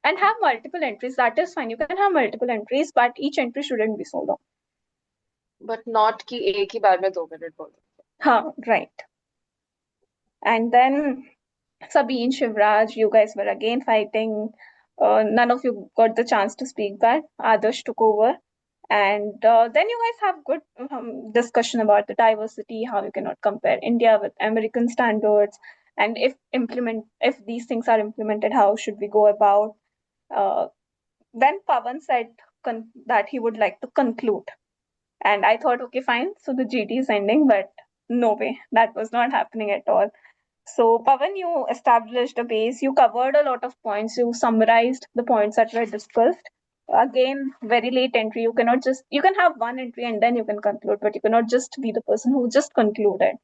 And have multiple entries. That is fine. You can have multiple entries, but each entry shouldn't be so long. But not कि एक ही बार में 2 minute बोल दो. Huh, right. And then Sabine, Shivraj, you guys were again fighting. None of you got the chance to speak back. Adarsh took over. And then you guys have good discussion about the diversity, how you cannot compare India with American standards, and if these things are implemented, how should we go about? Then Pawan said that he would like to conclude. And I thought, okay, fine. So the GT is ending, but no way. That was not happening at all. So, Pawan, you established a base, you covered a lot of points, you summarized the points that were discussed. Again, very late entry. You can have one entry and then you can conclude, but you cannot just be the person who just concluded.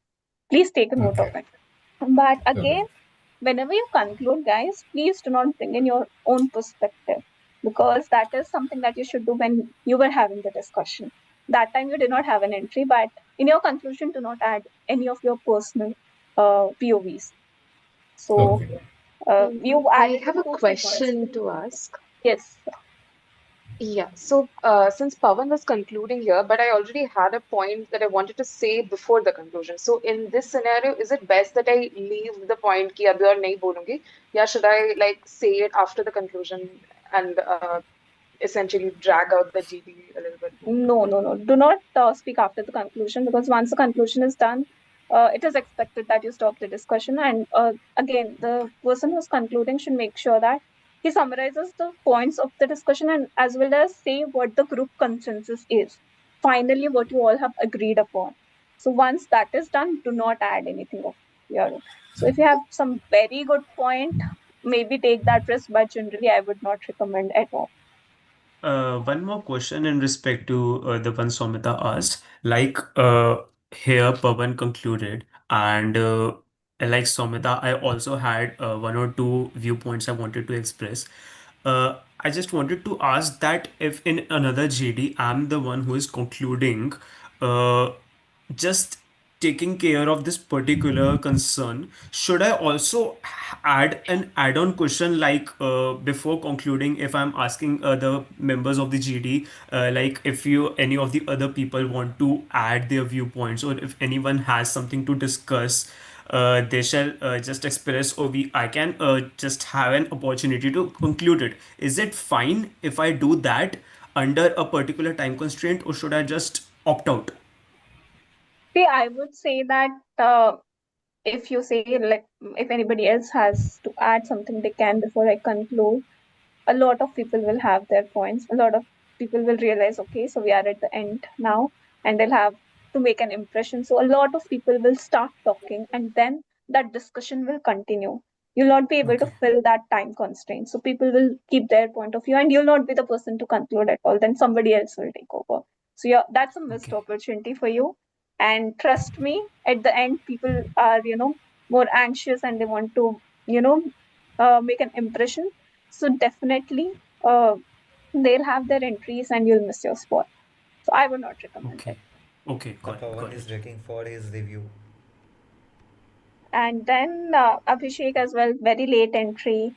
Please take a note of it. But again, whenever you conclude, guys, please do not bring in your own perspective because that is something that you should do when you were having the discussion. That time you did not have an entry, but in your conclusion, do not add any of your personal POVs. So you I added have a 2-3 points. question to ask. Yes. Yeah, so since Pawan was concluding here, but I already had a point that I wanted to say before the conclusion. So in this scenario, is it best that I leave the point कि अभी और नहीं बोलूंगी, या should I like say it after the conclusion and essentially drag out the GD a little bit more? No. Do not speak after the conclusion because once the conclusion is done, it is expected that you stop the discussion. And again, the person who's concluding should make sure that he summarizes the points of the discussion and as well as say what the group consensus is. Finally, what you all have agreed upon. So once that is done, do not add anything of your own. So if you have some very good point, maybe take that risk, but generally I would not recommend at all. One more question in respect to the one Somita asked. Like here, Pawan concluded, and like Somita, I also had one or two viewpoints I wanted to express. I just wanted to ask that if in another GD, I'm the one who is concluding, just taking care of this particular concern, should I also add an add-on question like before concluding if I'm asking other members of the GD like if you any of the other people want to add their viewpoints or if anyone has something to discuss they shall just express or I can just have an opportunity to conclude it. Is it fine if I do that under a particular time constraint or should I just opt out? See, I would say that if you say like if anybody else has to add something, they can before I conclude. A lot of people will have their points. A lot of people will realize, okay, so we are at the end now, and they'll have to make an impression. So a lot of people will start talking, and then that discussion will continue. You'll not be able to fill that time constraint. So people will keep their point of view, and you'll not be the person to conclude at all. Then somebody else will take over. So yeah, that's a missed opportunity for you. And trust me, at the end, people are more anxious and they want to make an impression. So definitely, they'll have their entries and you'll miss your spot. So I would not recommend it. Okay, The got Pawan it. is waiting for his review. And then Abhishek as well, very late entry,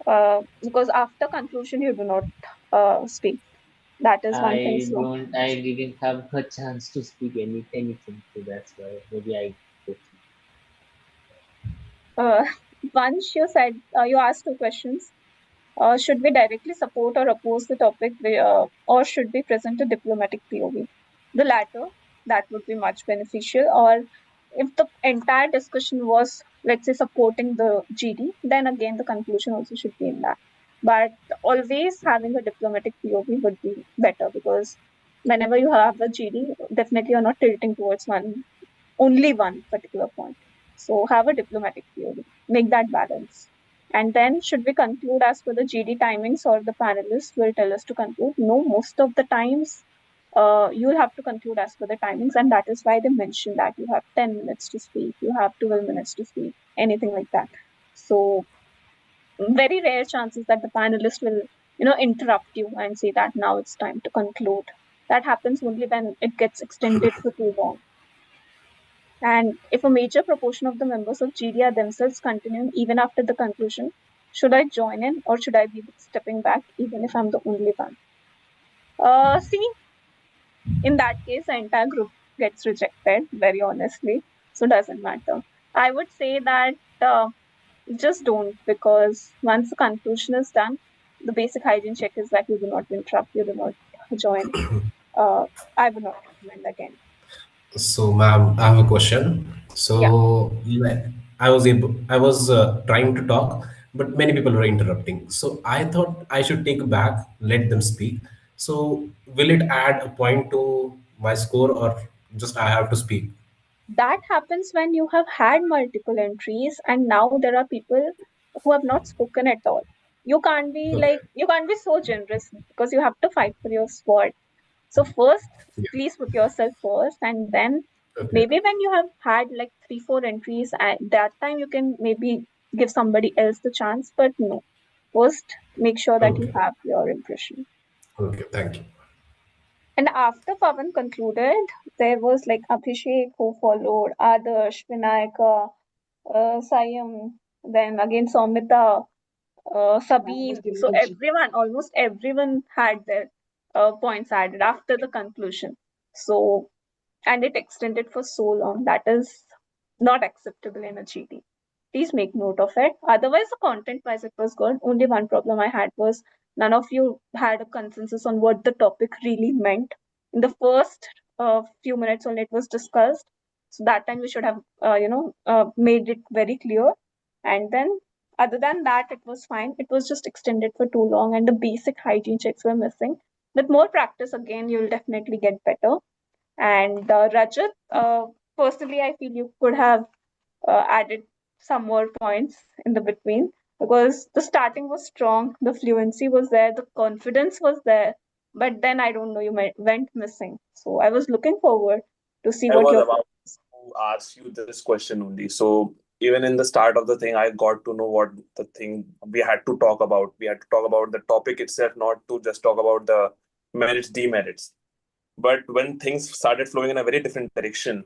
because after conclusion you do not speak. That is one thing. So I didn't have a chance to speak anything, so that's why maybe I quit. uh, once you said you asked two questions. Should we directly support or oppose the topic, or should we present a diplomatic POV? The latter, that would be much beneficial. Or if the entire discussion was, let's say, supporting the GD, then again the conclusion also should be in that. But always having a diplomatic POV would be better, because whenever you have a GD, definitely you're not tilting towards only one particular point. So have a diplomatic POV, make that balance. And then should we conclude as per the GD timings, or the panelists will tell us to conclude? No, most of the times you'll have to conclude as per the timings, and that is why they mention that you have 10 minutes to speak, you have 12 minutes to speak, anything like that. So very rare chances that the panelist will, interrupt you and say that now it's time to conclude. That happens only when it gets extended for too long. And if a major proportion of the members of GD are themselves continuing even after the conclusion, should I join in, or should I be stepping back even if I'm the only one? See, in that case, the entire group gets rejected, very honestly. So doesn't matter. I would say that just don't, because once the conclusion is done, the basic hygiene check is that you do not interrupt, you do not join. I would not recommend again. So, ma'am, I have a question. Yeah. So, I was trying to talk, but many people were interrupting. So, I thought I should take back, let them speak. So, will it add a point to my score, or just I have to speak? That happens when you have had multiple entries and now there are people who have not spoken at all. Okay. You can't be so generous, because you have to fight for your spot. So first, Yeah. please put yourself first, and then Okay. maybe when you have had like 3-4 entries, at that time you can maybe give somebody else the chance. But no, first make sure that you Okay. have your impression. Okay. Thank you. And after Pavan concluded, there was like Abhishek who followed, Adarsh, Vinayaka, Sayam, then again Soumita, I was Sabine. giving So a everyone, almost everyone had their points added after the conclusion. So, and it extended for so long. That is not acceptable in a GD. Please make note of it. Otherwise, the content wise, it was good. Only one problem I had was none of you had a consensus on what the topic really meant. In the first few minutes only, it was discussed. So that time we should have, made it very clear. And then, other than that, it was fine. It was just extended for too long, and the basic hygiene checks were missing. With more practice, again, you'll definitely get better. And Rajat, personally, I feel you could have added some more points in the between, because the starting was strong, the fluency was there, the confidence was there, but then I don't know, went missing. So I was looking forward to see I what was your about to ask you this question only. So even in the start of the thing, I got to know what the thing we had to talk about. We had to talk about the topic itself, not to just talk about the merits, demerits. But when things started flowing in a very different direction,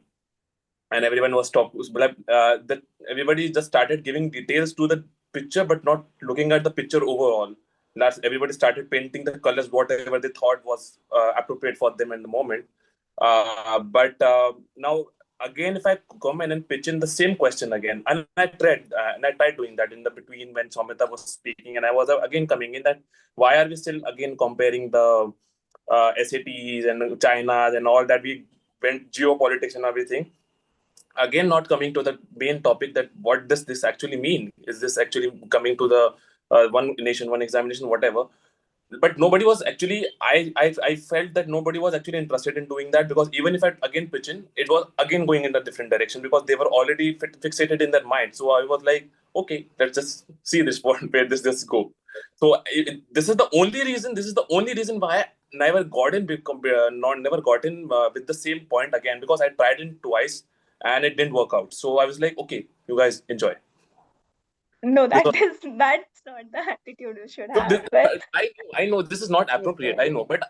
and everyone was that everybody just started giving details to the picture, but not looking at the picture overall. Last, everybody started painting the colors, whatever they thought was appropriate for them in the moment. But now again, if I come in and pitch in the same question again, and I tried doing that in the between when Somita was speaking, and I was again coming in that why are we still again comparing the SATs and China and all that, we went geopolitics and everything. Again, not coming to the main topic, that what does this actually mean? Is this actually coming to the one nation, one examination, whatever? But nobody was actually, I felt that nobody was actually interested in doing that, because even if I again pitch in, it was again going in a different direction, because they were already fixated in their mind. So I was like, okay, let's just see this point where this go. So this is the only reason why I never got in, never got in with the same point again, because I tried it twice and it didn't work out. So I was like, okay, you guys enjoy. No, This was, that's not the attitude you should so have. But I know this is not appropriate. I Okay. know, but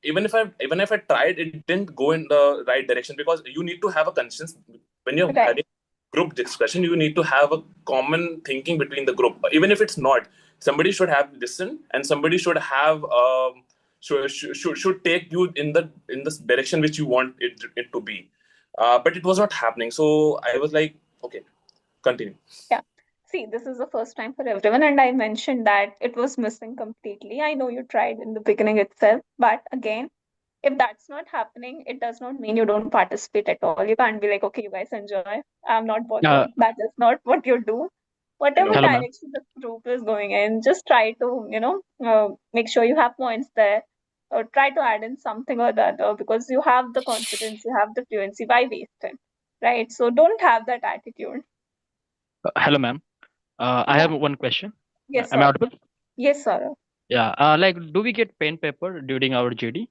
even if I tried, it didn't go in the right direction, because you need to have a conscience when you're right. having group discussion, you need to have a common thinking between the group. Even if it's not, somebody should have listened, and somebody should have should take you in the direction which you want it to be. But it was not happening. So I was like, okay, continue. Yeah. See, this is the first time for everyone, and I mentioned that it was missing completely. I know you tried in the beginning itself, but again, if that's not happening, it does not mean you don't participate at all. You can't be like, okay, you guys enjoy. I'm not bothering. That is not what you do. Whatever Hello. Hello, ma'am. direction the group is going in, just try to, make sure you have points there, or try to add in something or the other, because you have the confidence, you have the fluency. Why waste it, right? So don't have that attitude. Hello, ma'am. I Yeah. have one question. Yes, Am I sir. audible? Yes, sir. Yeah. Like, do we get pen paper during our GD?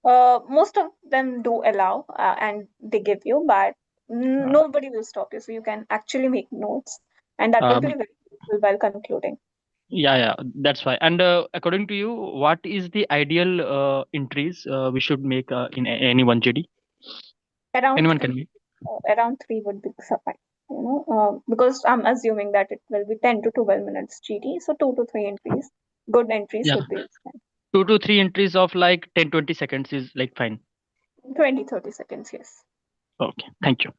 Most of them do allow, and they give you, but nobody will stop you. So you can actually make notes, and that will be Um, very useful while concluding. yeah, that's why. And according to you, what is the ideal entries we should make in any one GD? Around Anyone three, can make. around three would be suffice. Because I'm assuming that it will be 10 to 12 minutes GD, so 2 to 3 entries, good entries Yeah. would be fine. 2 to 3 entries of like 10-20 seconds is like fine. 20-30 seconds, yes. Okay. Thank you.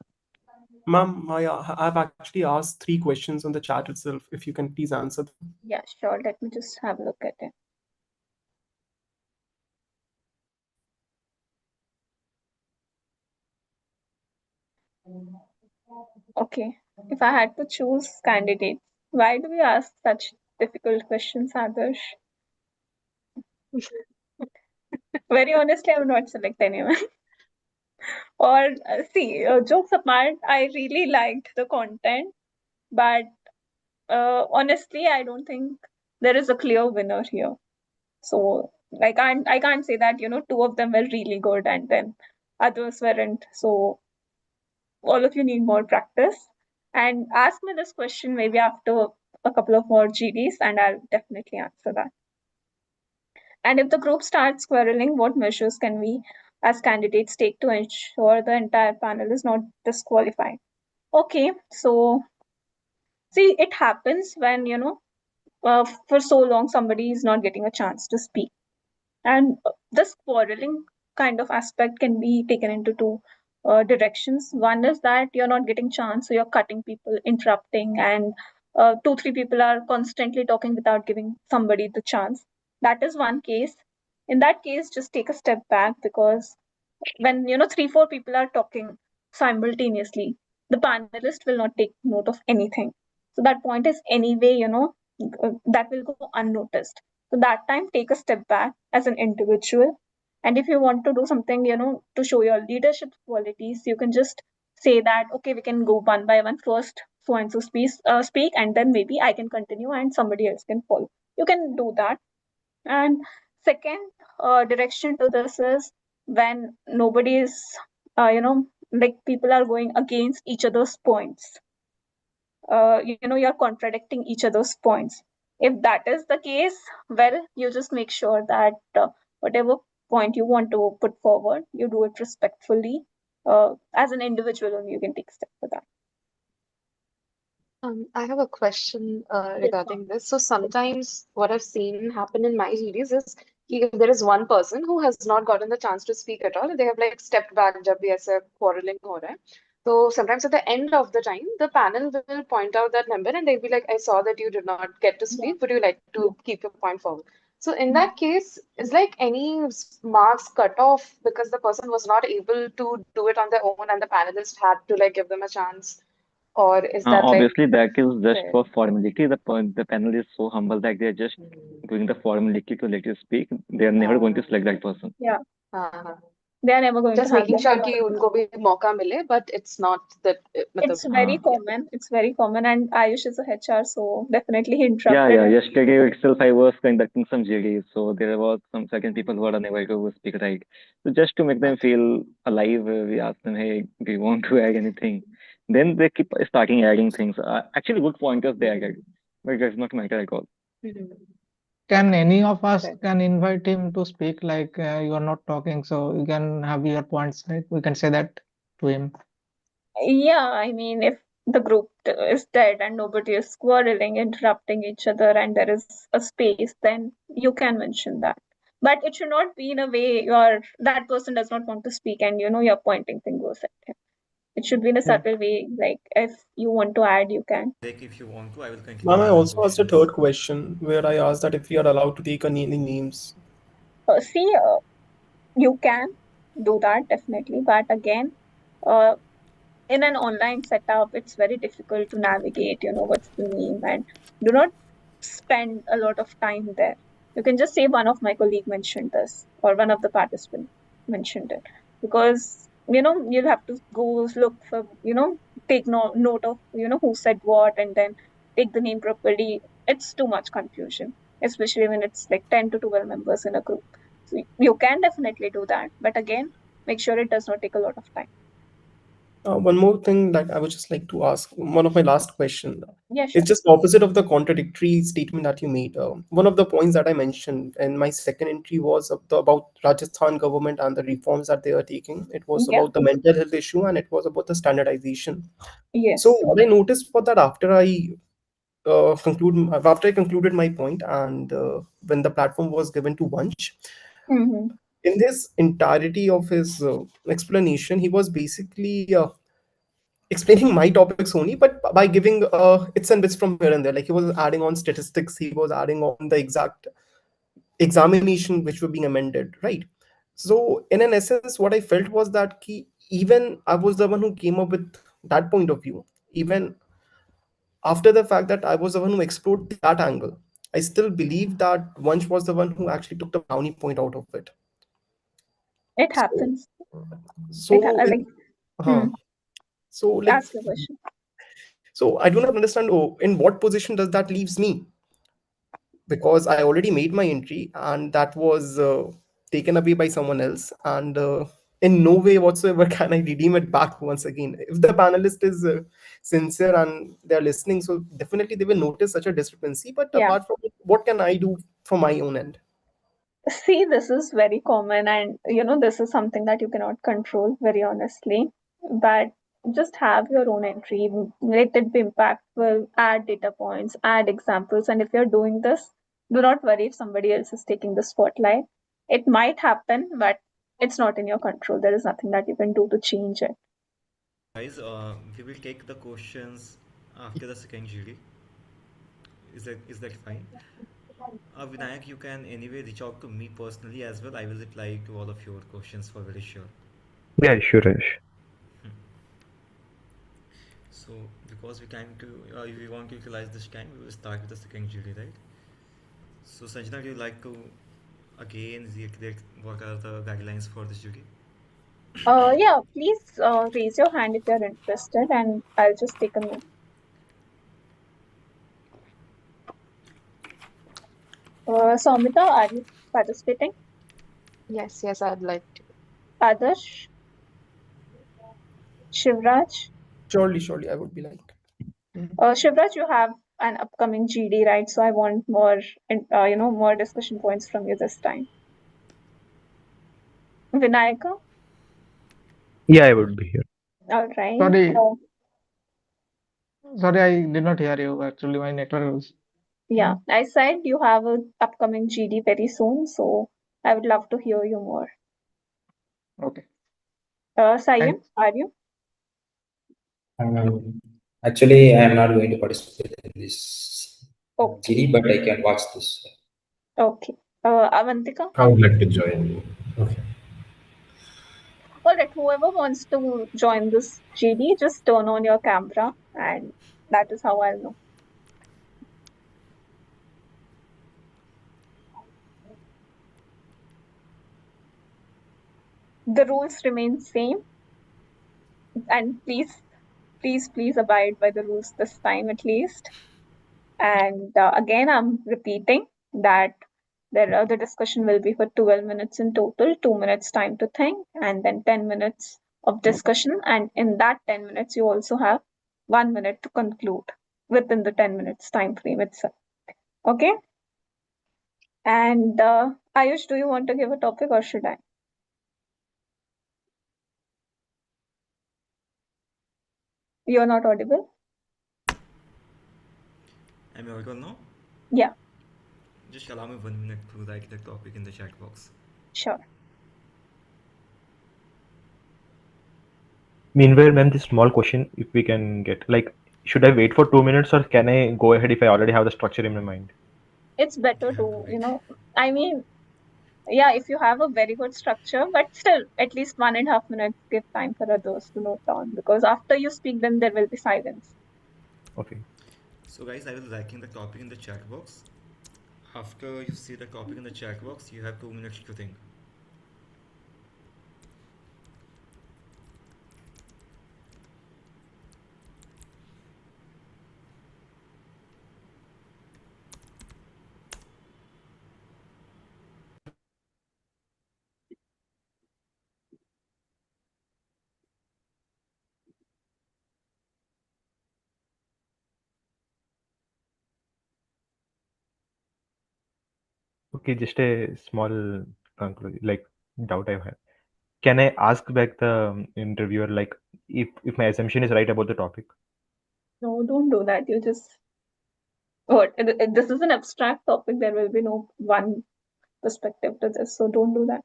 Ma'am, I've actually asked 3 questions on the chat itself. If you can please answer them. Yeah, sure. Let me just have a look at it. Okay. If I had to choose candidates, why do we ask such difficult questions, Adarsh? Very honestly, I would not select anyone. Or see, jokes apart, I really liked the content, but honestly, I don't think there is a clear winner here. So I can't say that, two of them were really good and then others weren't. So all of you need more practice. And ask me this question maybe after a couple of more GDs, and I'll definitely answer that. And if the group starts quarreling, what measures can we as candidates take to ensure the entire panel is not disqualified? Okay, so see, it happens when, for so long somebody is not getting a chance to speak. And this quarreling kind of aspect can be taken into two directions. One is that you're not getting chance, so you're cutting people, interrupting, and 2, 3 people are constantly talking without giving somebody the chance. That is one case. In that case, just take a step back, because when 3, 4 people are talking simultaneously, the panelist will not take note of anything. So that point is anyway, that will go unnoticed. So that time, take a step back as an individual. And if you want to do something, to show your leadership qualities, you can just say that, okay, we can go one by one. First, so and so speak, and then maybe I can continue and somebody else can follow. You can do that. And second direction to this is when nobody is, like people are going against each other's points. You're contradicting each other's points. If that is the case, well, you just make sure that whatever point you want to put forward, you do it respectfully. As an individual, only you can take steps for that. I have a question regarding this. So sometimes what I've seen happen in my GDs is if there is one person who has not gotten the chance to speak at all, they have like stepped back जब भी ऐसे quarreling हो रहा है. So sometimes at the end of the time, the panel will point out that member and they'll be like, I saw that you did not get to speak. Would you like to keep your point forward? So in that case, is like any marks cut off because the person was not able to do it on their own and the panelist had to like give them a chance? Or is that like Obviously, that is just fair? for formality. The panel is so humble that they're just doing the formality to let you speak. They are never going to select that person. Yeah, हाँ. they are never going Just to have making that. sure कि उनको भी मौका मिले, but it's not that It's मतलब very common. It's very common, and Ayush is a HR, so definitely he Yeah, interrupted him. Yesterday itself, I was conducting some GDs, so there was some certain people who are unable to speak right. So just to make them feel alive, we asked them, "Hey, do you want to add anything?" Then they keep starting adding things. Actually, good pointers they added, but it does not matter at all. Can any of us Okay. can invite him to speak, like you are not talking, so you can have your points, right? We can say that to him. Yeah, I mean, if the group is dead and nobody is quarreling, interrupting each other, and there is a space, then you can mention that. But it should not be in a way that person does not want to speak and you're pointing fingers at him. It should be in a subtle way, like if you want to add, you can. Like if you want to, I will continue. Ma'am, I with the also asked a questions. third question where I asked that if we are allowed to take any names. See, you can do that definitely, but again, uh, in an online setup, it's very difficult to navigate, what's the name, and do not spend a lot of time there. You can just say one of my colleague mentioned this or one of the participants mentioned it, because you'll have to go look for, take note of, who said what, and then take the name properly. It's too much confusion, especially when it's like 10 to 12 members in a group. So you can definitely do that, but again, make sure it does not take a lot of time. One more thing that I would just like to ask, one of my last question. Yeah, sure. It's just opposite of the contradictory statement that you made. One of the points that I mentioned in my second entry was about Rajasthan government and the reforms that they are taking. It was Yeah. about the mental health issue and it was about the standardization. Yes. So what I noticed was that after I concluded my point and when the platform was given to Vansh, in this entirety of his explanation, he was basically explaining my topics only, but by giving its and bits from here and there. Like he was adding on statistics, he was adding on the exact examination which were being amended, right? So in an essence, what I felt was that even I was the one who came up with that point of view. Even after the fact that I was the one who explored that angle, I still believe that Vansh was the one who actually took the brownie point out of it. It happens. So Ask the question. So I do not understand in what position does that leaves me, because I already made my entry and that was taken away by someone else, and in no way whatsoever can I redeem it back once again. If the panelist is sincere and they're listening, so definitely they will notice such a discrepancy. But apart from it, what can I do from my own end? See, this is very common, and this is something that you cannot control, very honestly. But just have your own entry, let it be impactful, add data points, add examples. And if you're doing this, do not worry if somebody else is taking the spotlight. It might happen, but it's not in your control. There is nothing that you can do to change it. Guys, we will take the questions after the second GD. Is that fine? Vinayak, you can anyway reach out to me personally as well. I will reply to all of your questions for very sure. Yeah, sure, Ash. So, because if we want to utilize this time, we will start with the second GD, right? So, Sanjana, do you like to again reiterate what are the guidelines for this GD? Yeah, please raise your hand if you're interested, and I'll just take a note. Soumita, are you participating? Yes, I'd like to. Adarsh? Shivraj? Surely, I would be like. Shivraj, you have an upcoming GD, right? So I want more, more discussion points from you this time. Vinayaka? Yeah, I would be here. All right. Sorry, I did not hear you. Actually, my network was. Yeah, I said you have an upcoming GD very soon, so I would love to hear you more. Okay. Sayam, are you? Actually, I am not going to participate in this Okay. GD, but I can watch this. Okay. Avantika? I would like to join. Okay. All right, whoever wants to join this GD, just turn on your camera, and that is how I'll know. The rules remain same, and please abide by the rules this time at least. And again, I'm repeating that the discussion will be for 12 minutes in total, 2 minutes time to think, and then 10 minutes of discussion. And in that 10 minutes, you also have 1 minute to conclude within the 10 minutes time frame itself. Okay? And Ayush, do you want to give a topic or should I? You're not audible. Am I audible now? Yeah, Just allow me 1 minute to write the topic in the chat box. sure. Meanwhile, ma'am, this small question, if we can get, like, should I wait for 2 minutes or can I go ahead if I already have the structure in my mind? It's better You have to to, wait. I mean, yeah, if you have a very good structure, but still, at least 1.5 minutes give time for others to note down, because after you speak, then there will be silence. Okay. So guys, I will writing the topic in the chat box. After you see the topic in the chat box, you have 2 minutes to think. Okay, just a small conclusion, like doubt I have. Can I ask back the interviewer, like, if my assumption is right about the topic? No, don't do that. You just, this is an abstract topic. There will be no one perspective to this, so don't do that.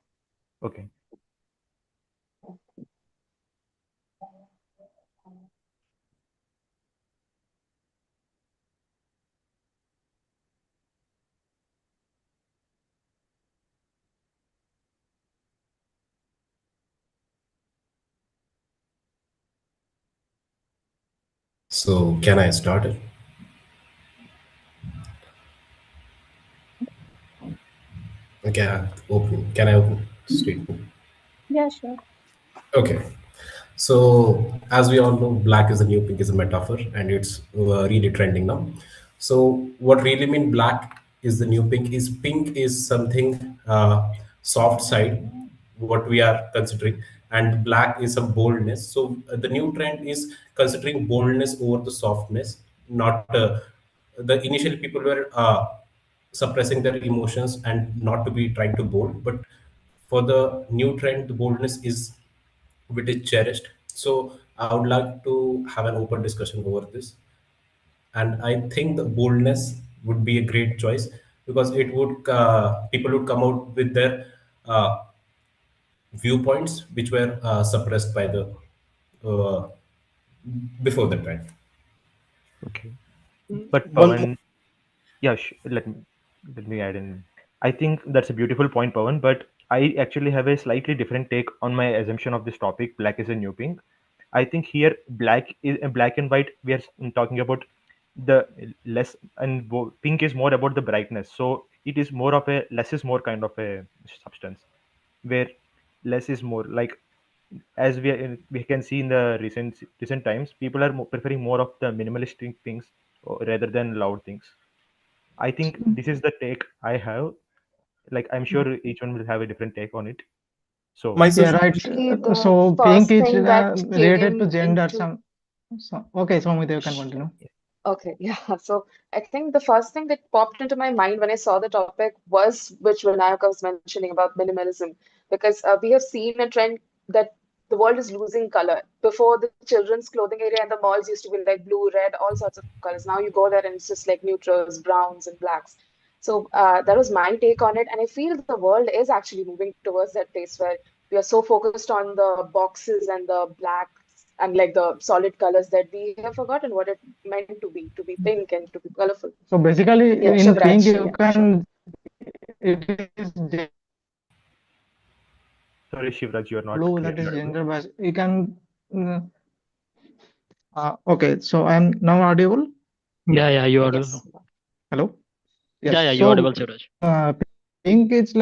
Okay. So can I start it? Okay, open. Can I open statement? Yeah, sure. Okay. So as we all know, black is the new pink is a metaphor, and it's really trending now. So what really mean black is the new pink is something soft side, what we are considering, and black is a boldness. So the new trend is considering boldness over the softness. Not the initial people were suppressing their emotions and not to be trying to bold, but for the new trend, the boldness is which is cherished. So I would like to have an open discussion over this. And I think the boldness would be a great choice because it would people would come out with their uh, viewpoints which were suppressed by the uh, before the trend. Okay. But One Pawan, yeah, let me add in. I think that's a beautiful point, Pawan, but I actually have a slightly different take on my assumption of this topic. Black is a new pink. I think here black and white. We are talking about the less, and pink is more about the brightness. So it is more of a less is more kind of a substance, where less is more. Like, as we can see in the recent times, people are preferring more of the minimalistic things rather than loud things. I think this is the take I have. Like, I'm sure each one will have a different take on it. So my Yeah, suggestion. right. Actually, the So pink first is thing that related to came gender. into Okay, Somit, you can continue. Okay, yeah. So I think the first thing that popped into my mind when I saw the topic was which Vinayak was mentioning about minimalism, because we have seen a trend that the world is losing color. Before, the children's clothing area and the malls used to be like blue, red, all sorts of colors. Now you go there and it's just like neutrals, browns, and blacks. So that was my take on it, and I feel the world is actually moving towards that place where we are so focused on the boxes and the black and like the solid colors that we have forgotten what it meant to be pink and to be colorful. So basically, Yeah, in pink, Shivraj. you Yeah, sure. can, it is sorry, Shivraj, you are not blue, clear. that is gender based. You can, okay, so I'm now audible. Yeah. Yeah, you are. Yes. Hello. Yeah, Yes. you So audible, Suraj. pink is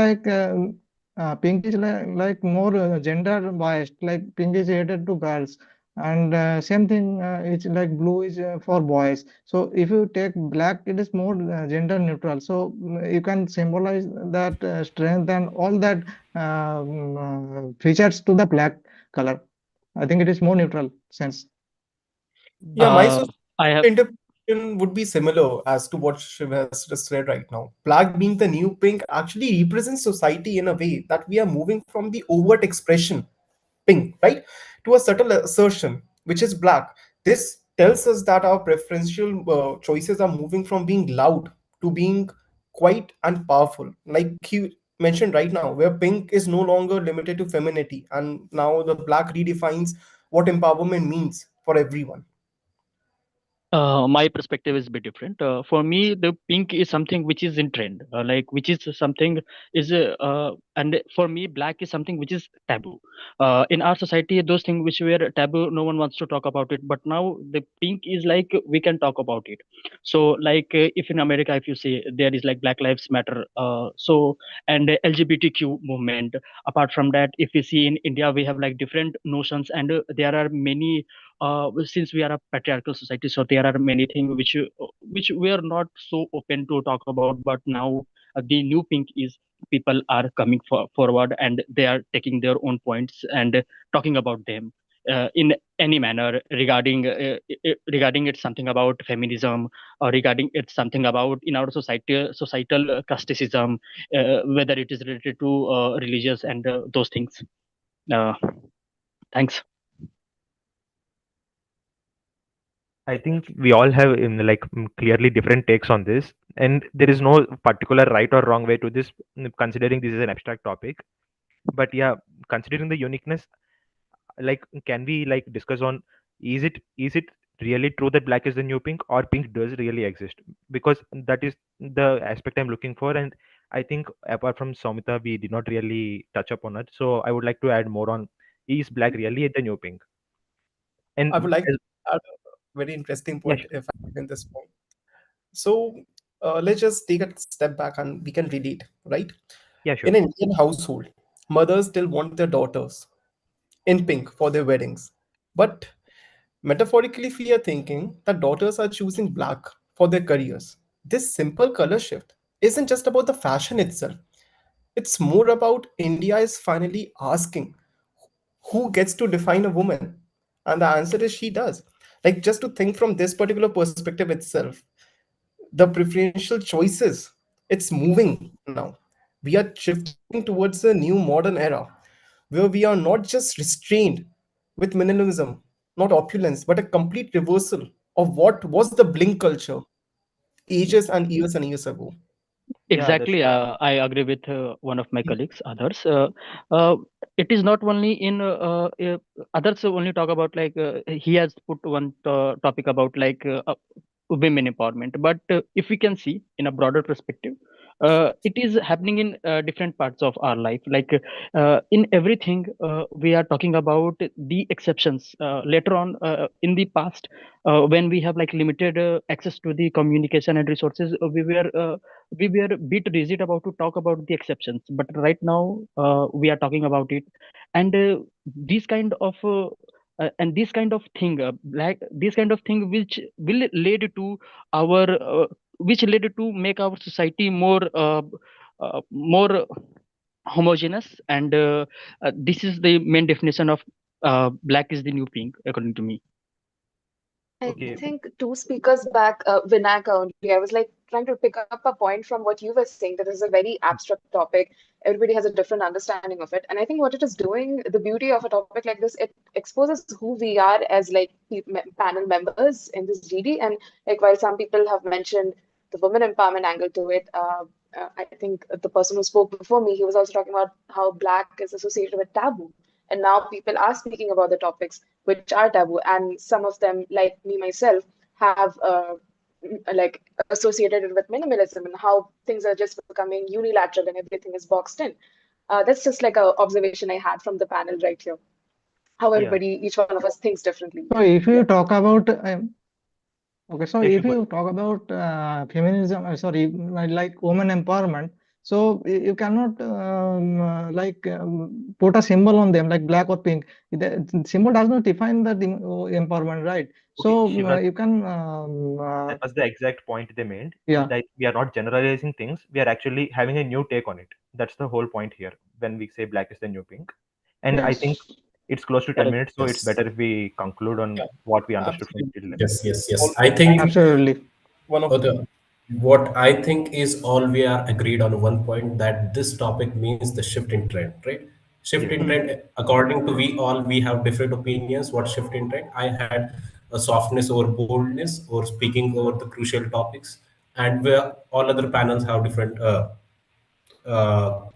pink is like more gender biased. Like pink is related to girls, and same thing. It's like blue is for boys. So if you take black, it is more gender neutral. So you can symbolize that strength and all that features to the black color. I think it is more neutral sense. Yeah, my Uh, I have. interpretation would be similar as to what Shiv has just said right now. Black being the new pink actually represents society in a way that we are moving from the overt expression, pink, right, to a subtle assertion, which is black. This tells us that our preferential choices are moving from being loud to being quiet and powerful. Like he mentioned right now, where pink is no longer limited to femininity, and now the black redefines what empowerment means for everyone. My perspective is a bit different. For me, the pink is something which is in trend, like which is something and for me, black is something which is taboo. In our society, those things which were taboo, no one wants to talk about it. But now the pink is like we can talk about it. So, like if in America, if you say there is like Black Lives Matter, and LGBTQ movement. Apart from that, if we see in India, we have like different notions, and there are many since we are a patriarchal society, so there are many things which we are not so open to talk about. But now the new pink is people are coming forward, and they are taking their own points and talking about them in any manner regarding it's something about feminism, or regarding it's something about in our societal casteism, whether it is related to religious and those things. uh, Thanks. I think we all have clearly different takes on this, and there is no particular right or wrong way to this, considering this is an abstract topic. But yeah, considering the uniqueness, like, can we like discuss on, is it really true that black is the new pink, or pink does really exist? Because that is the aspect I'm looking for, and I think apart from Somita, we did not really touch upon it. So I would like to add more on, is black really the new pink? I would And like to add a very interesting yeah, point if I can this point. So let's just take a step back and we can relate, right? yeah, In sure. an Indian household, mothers still want their daughters in pink for their weddings. But metaphorically, we are thinking that daughters are choosing black for their careers. This simple color shift isn't just about the fashion itself, it's more about India is finally asking who gets to define a woman? And the answer is she does. Like, just to think from this particular perspective itself, the preferential choices, it's moving now. We are shifting towards a new modern era where we are not just restrained with minimalism, not opulence, but a complete reversal of what was the blink culture ages and years ago. Yeah, that's Exactly, I agree with one of my colleagues, others. Uh, it is not only in others only talk about like he has put one topic about like women empowerment. But if we can see in a broader perspective, it is happening in different parts of our life. Like in everything, we are talking about the exceptions. Later on, in the past, when we have like limited access to the communication and resources, we were a bit rigid about to talk about the exceptions. But right now, we are talking about it, and these kind of and this kind of thing like this kind of thing which will lead to our which led to make our society more homogeneous, and this is the main definition of black is the new pink, according to me. I okay. think two speakers back, Vinayak only, I was like trying to pick up a point from what you were saying, that this is a very abstract topic. Everybody has a different understanding of it. And I think what it is doing, the beauty of a topic like this, it exposes who we are as like panel members in this GD. And like while some people have mentioned the women empowerment angle to it, I think the person who spoke before me, he was also talking about how black is associated with taboo. And now people are speaking about the topics which are taboo, and some of them, like me myself, have like associated it with minimalism and how things are just becoming unilateral and everything is boxed in. That's just like a observation I had from the panel right here. How Yeah, everybody, each one of us thinks differently. So if Yeah. you talk about okay, so yeah, if sure. you talk about feminism, sorry, like women empowerment, so you cannot put a symbol on them like black or pink. The symbol does not define the empowerment, right? Okay, So Shiva, you can that was the exact point they made. yeah. That we are not generalizing things, we are actually having a new take on it. That's the whole point here when we say black is the new pink. And I think Yes. it's close to 10 Correct. minutes, so it's Yes. better if we conclude on Yeah, what we understood from absolutely. till then. Yes, yes, yes. I Almost think Absolutely. one of the what I think is all we are agreed on one point, that this topic means the shift in trend, right? Shift Yes. in Hmm. trend, according to we all, we have different opinions. What shift in trend? I had a softness over boldness, or speaking over the crucial topics, and where all other panels have different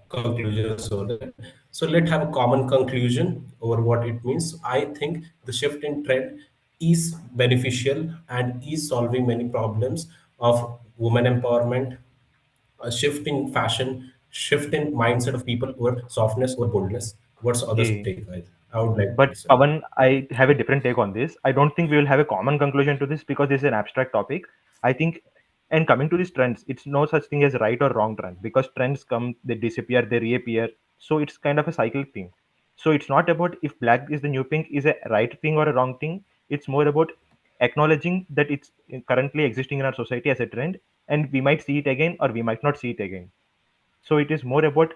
conclusions over there. So let's have a common conclusion over what it means. I think the shift in trend is beneficial and is solving many problems of women empowerment, a shift in fashion, shift in mindset of people over softness or boldness. What's others' Okay. take, guys? I would like to But listen. Pavan, I have a different take on this. I don't think we will have a common conclusion to this because this is an abstract topic. I think, and coming to these trends, it's no such thing as right or wrong trend because trends come, they disappear, they reappear. So it's kind of a cycle thing. So it's not about if black is the new pink is a right thing or a wrong thing. It's more about acknowledging that it's currently existing in our society as a trend, and we might see it again or we might not see it again. So it is more about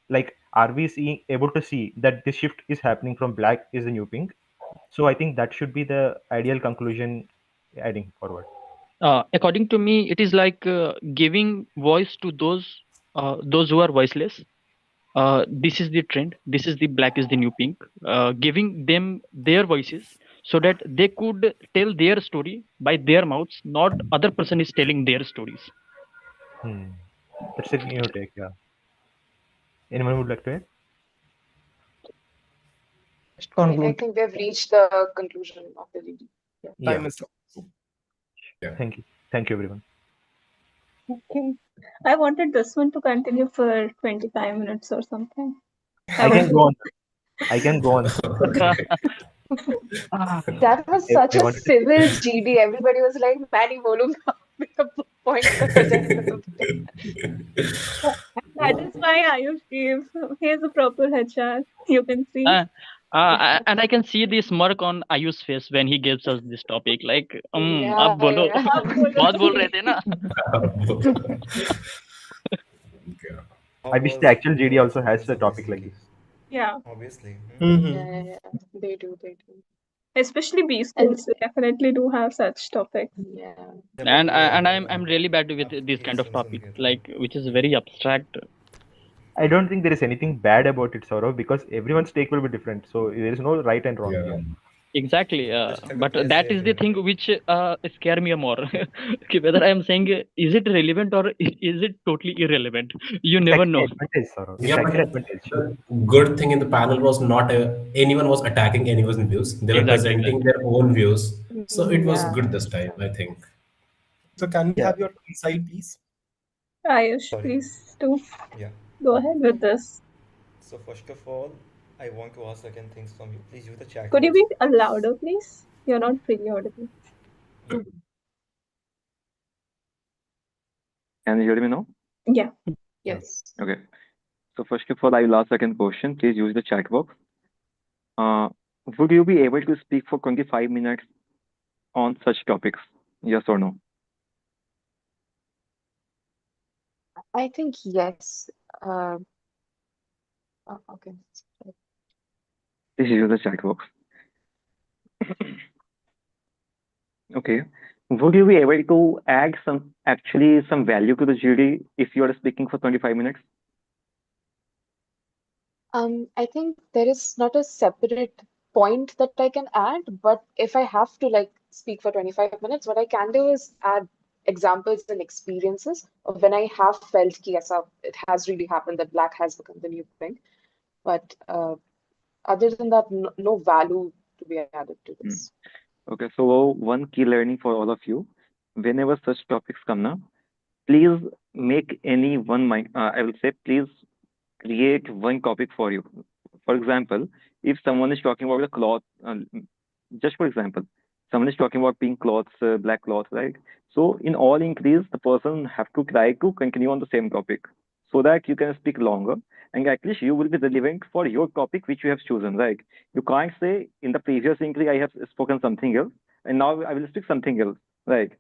like, are we seeing able to see that this shift is happening from black is the new pink? So I think that should be the ideal conclusion adding forward. According to me, it is like giving voice to those who are voiceless. This is the trend. This is the black is the new pink. Giving them their voices so that they could tell their story by their mouths. Not other person is telling their stories. That's a new take. Yeah. Anyone would like to add? I think we've reached the conclusion of the GD. Yeah. Time is up. Yeah. Thank you. Thank you, everyone. Okay. I wanted this one to continue for 25 minutes or something. I can go on. I can go on. That was such I a wanted to- civil GD. Everybody was like, "Manny, bolunga." Point kar jayega." That is why Ayush gave. He is a proper HR. You can see. And I can see the smirk on Ayu's face when he gives us this topic. Like, Yeah, आप बोलो, yeah. बहुत बोल रहे थे ना. I wish the actual GD also has a topic like this. Yeah. Obviously. Yeah. They do. Especially B schools, they definitely do have such topics. Yeah. And I'm really bad with this kind of topic, like which is very abstract. I don't think there is anything bad about it, Saurav, because everyone's take will be different. So there is no right and wrong here. Exactly, but that is the thing which scare me more. Okay, whether I am saying is it relevant or is it totally irrelevant? You never know. Advantage, Saurav. It's Yeah, actually but advantage. the good thing in the panel was not anyone was attacking anyone's views. They were Exactly, presenting their own views. So it was Yeah. good this time, I think. So can we Yeah. have your insight, please? Ayush, Sorry. please do Yeah. go ahead with this. So first of all, I want to ask certain things from you. Please use the chat Could you box. be louder, please? You're not really audible. Can you hear me now? Yeah. Yes. Okay. So first of all, I will ask second question. Please use the chat box. Would you be able to speak for 25 minutes on such topics? Yes or no? I think yes. Okay. Please use the chat box. Okay. Would you be able to add some value to the GD if you are speaking for 25 minutes? I think there is not a separate point that I can add, but if I have to like speak for 25 minutes, what I can do is add examples and experiences of when I have felt ki aisa, it has really happened that black has become the new pink. But other than that, no value to be added to this. Okay, so one key learning for all of you, whenever such topics come now, please make any one mind, I will say, please create one topic for you. For example, if someone is talking about the cloth, just for example, someone is talking about pink cloths, black cloths, right? So in all increase, the person have to try to continue on the same topic so that you can speak longer and at least you will be relevant for your topic which you have chosen, right? You can't say in the previous increase I have spoken something else and now I will speak something else, right?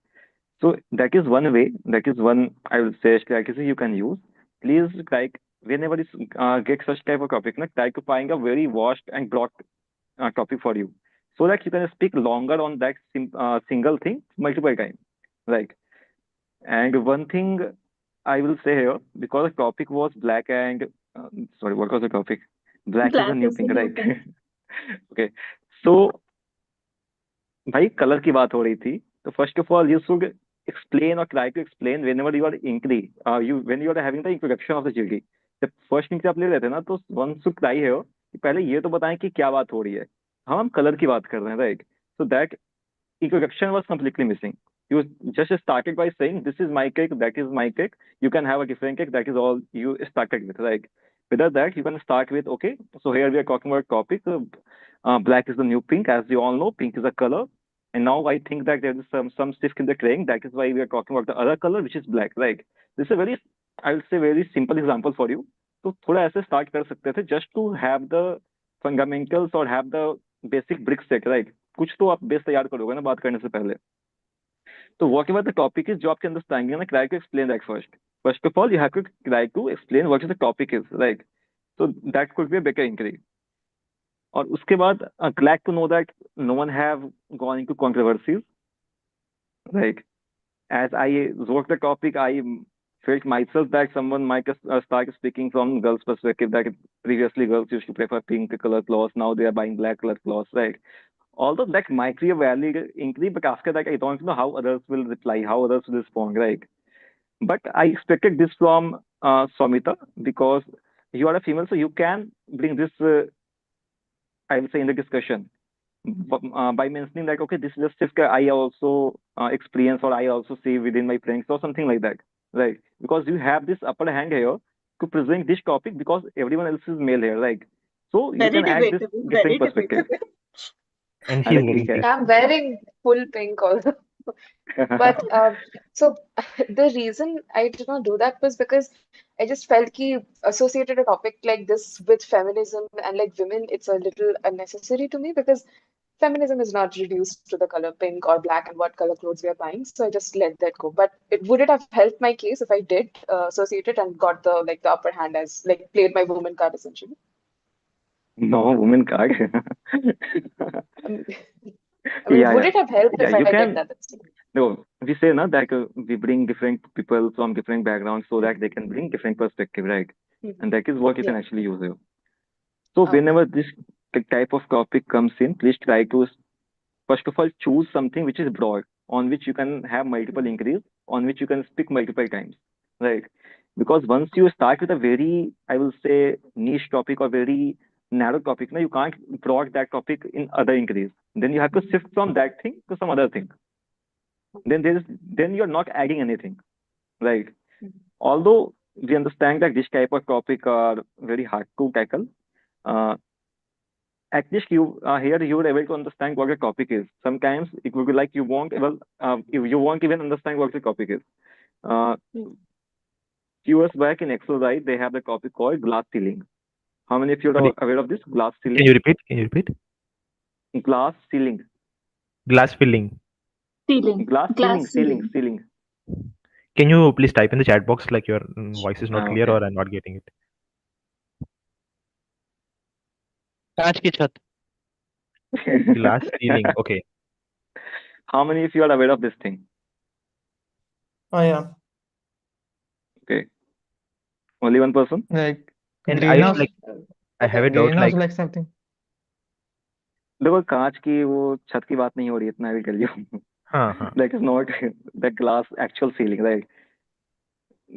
So that is one way, that is one, I will say, strategy you can use. Please, like, whenever you get such type of topic, try to find a very vast and broad topic for you so that you can speak longer on that single thing multiple times, right? And one thing I will say here, because the topic was black and, sorry, what was the topic? Black is a Black new is the thing, new right? pink. Okay. So भाई colour की बात हो रही थी, तो first of all you should explain or try to explain whenever you are inquiry when you are having the introduction of the GD. जब first इंक्री आप ले रहे थे ना, तो वन शुड ट्राई है कि पहले ये तो बताएं कि क्या बात हो रही है। हम कलर की बात कर रहे हैं, right? So that introduction was completely missing. You just started by saying, "This is my cake, that is my cake. You can have a different cake." That is all you started with, right? Without that, you can start with, "Okay, so here we are talking about topic. Black is the new pink, as you all know. Pink is a color, and now I think that there is some shift in the trend. That is why we are talking about the other color, which is black." Right? This is a very, I will say, very simple example for you. तो थोड़ा ऐसे start कर सकते थे, just to have the fundamentals और have the basic bricks set, right? कुछ तो आप बेस तैयार करोगे ना बात करने से पहले। तो whatever the topic is जो आपके अंदर आएंगे ना, try to explain that first. First of all you have to try to explain what is the topic is, right? So that could be a better inquiry. और उसके बाद glad to know that no one have gone into controversies, right? As I wrote the topic, I felt myself that someone might start speaking from girls' perspective, that previously girls used to prefer pink color clothes, now they are buying black color clothes, right? Although that might be a valid inquiry, but after that, I don't know how others will reply, how others will respond, right? But I expected this from Swamita, because you are a female, so you can bring this, I will say, in the discussion. By mentioning that, okay, this is a shift I also experience, or I also see within my friends, or something like that, right? Because you have this upper hand here to present this topic, because everyone else is male here, right? So you Very can add this debatable, different very perspective. debatable. And अरे she's ठीक wearing है। I'm wearing full pink also. But so the reason I did not do that was because I just felt ki associated a topic like this with feminism and like women, it's a little unnecessary to me, because feminism is not reduced to the color pink or black and what color clothes we are buying. So I just let that go. But would it have helped my case if I did associate it and got the upper hand, as like played my woman card essentially? No, woman card. Um, I mean, Yeah, would yeah. it have helped Yeah, if you I did can. that instead? No, we say na that we bring different people from different backgrounds so that they can bring different perspective, right? Mhm. And that is what you can Yeah. actually use here. So Okay. whenever this type of topic comes in, please try to first of all choose something which is broad, on which you can have multiple inquiries, on which you can speak multiple times, right? Because once you start with a very, I will say, niche topic or very narrow topic, now you can't broad that topic in other inquiries. Then you have to shift from that thing to some other thing. Then you're not adding anything, right? Although we understand that this type of topic are very hard to tackle, uh, at least you here you are able to understand what the topic is. Sometimes it would be like you won't you won't even understand what the topic is. Uh, few years back in XLRI, they have the topic called glass ceiling. How many of you Sorry, are aware of this glass can ceiling? you repeat? Can you repeat? Glass ceiling. Glass filling. Ceiling. Glass Glass ceiling. ceiling. Can you please type in the chat box, like your voice is not clear Okay. or I'm not getting it? कांच की छत. Glass ceiling. Okay. How many of you are aware of this thing? Oh yeah. Okay. Only one person? Like And greenhouse, like I have a doubt, greenhouse like like something. देखो कांच की वो छत की बात नहीं हो रही है, इतना I will tell you. हाँ. That is not the glass actual ceiling, right?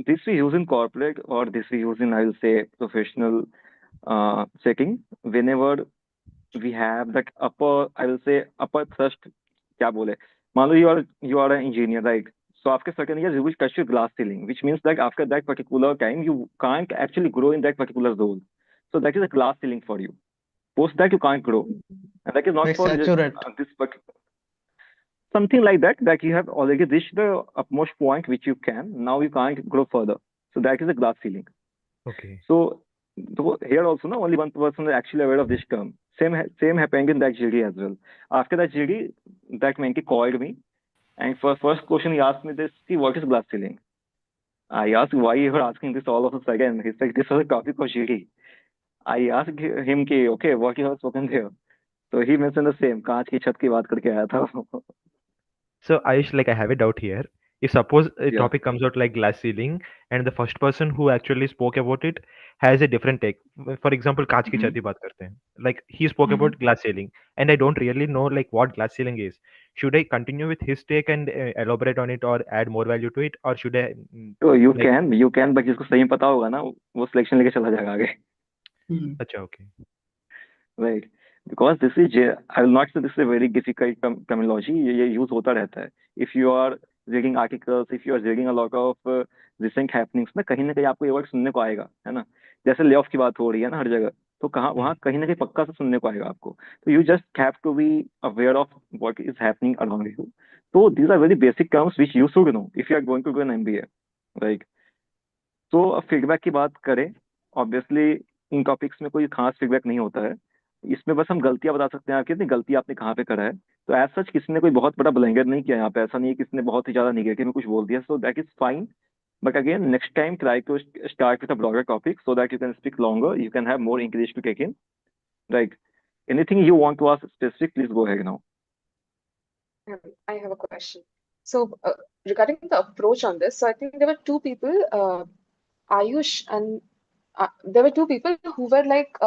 This we use in corporate, or this we use in, I will say, professional setting. Whenever we have that upper, I will say, upper thrust, क्या बोले? मान लो you are an engineer, right? So after certain years, you will touch your glass ceiling, which means that after that particular time, you can't actually grow in that particular zone. So that is a glass ceiling for you. Post that, you can't grow. And that is not Like for just, saturate. this, but something like that you have already reached the utmost point which you can. Now you can't grow further. So that is a glass ceiling. Okay. So here also, no, only one person is actually aware of this term. Same happened in that GD as well. After that GD, that Menki called me, and for first question he asked me this: "See, what is glass ceiling?" I asked why you are asking this all of a sudden. He said this was a topic of GD. I asked him कि okay, what you have spoken there. So he mentioned the same. कांच की छत की बात करके आया था. So Ayush, like I have a doubt here. if suppose a Yeah. topic comes out like glass ceiling and the first person who actually spoke about it has a different take. For example, कांच की Mhm. छत की बात करते हैं. Like he spoke about glass ceiling and I don't really know like what glass ceiling is. Should I continue with his take and elaborate on it or add more value to it, or should I तो like you can, but जिसको सही पता होगा ना वो selection लेके चला जाएगा आगे. अच्छा okay. Right. Because this is, I will not say this is a very difficult terminology. ये use होता रहता है. If you are reading articles, if you are reading a lot of recent happenings, ना कहीं आपको ये word सुनने को आएगा, है ना? जैसे ले ऑफ की बात हो रही है ना हर जगह, तो वहाँ कहीं ना कहीं पक्का से सुनने को आएगा आपको. तो you just have to be aware of what is happening around you. So these are very basic terms which you should know if you are going to do an MBA, right? तो अब feedback की बात करें, obviously इन topics में कोई खास feedback नहीं होता है. इसमें बस हम गलतियां बता सकते हैं कितनी गलती आपने कहाँ पे करा है. तो एज सच किसी ने कोई बहुत बड़ा ब्लेंगर नहीं किया यहाँ पे. ऐसा नहीं है किसी ने बहुत ही ज्यादा निगेटिव में कुछ बोल दिया. So that is fine. But again next time try to start with a broader topic so that you can speak longer, you can have more English to take in, right? Anything you want to ask specific, please go ahead now. I have a question. So, regarding the approach on this, so I think there were two people, Ayush and there were two people who were like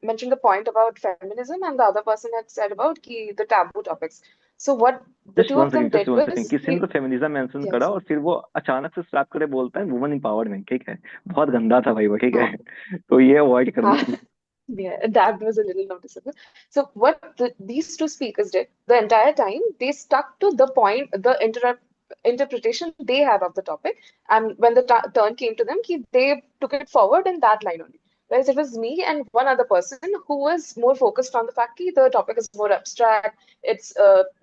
mentioning the point about feminism, and the other person had said about the taboo topics. So, what the just two one of them second, did just one second. was, किसी ने तो feminism mention करा yes, और फिर वो अचानक से slab करे बोलता है वुमन एम्पावरमेंट. ठीक है, बहुत गंदा था भाई वो. ठीक है, तो ये अवॉइड कर लो. yeah, that was a little noticeable. So, what these two speakers did the entire time, they stuck to the point, the interpretation they had of the topic, and when the turn came to them, they took it forward in that line only. Whereas it was me and one other person who was more focused on the fact that the topic is more abstract. It's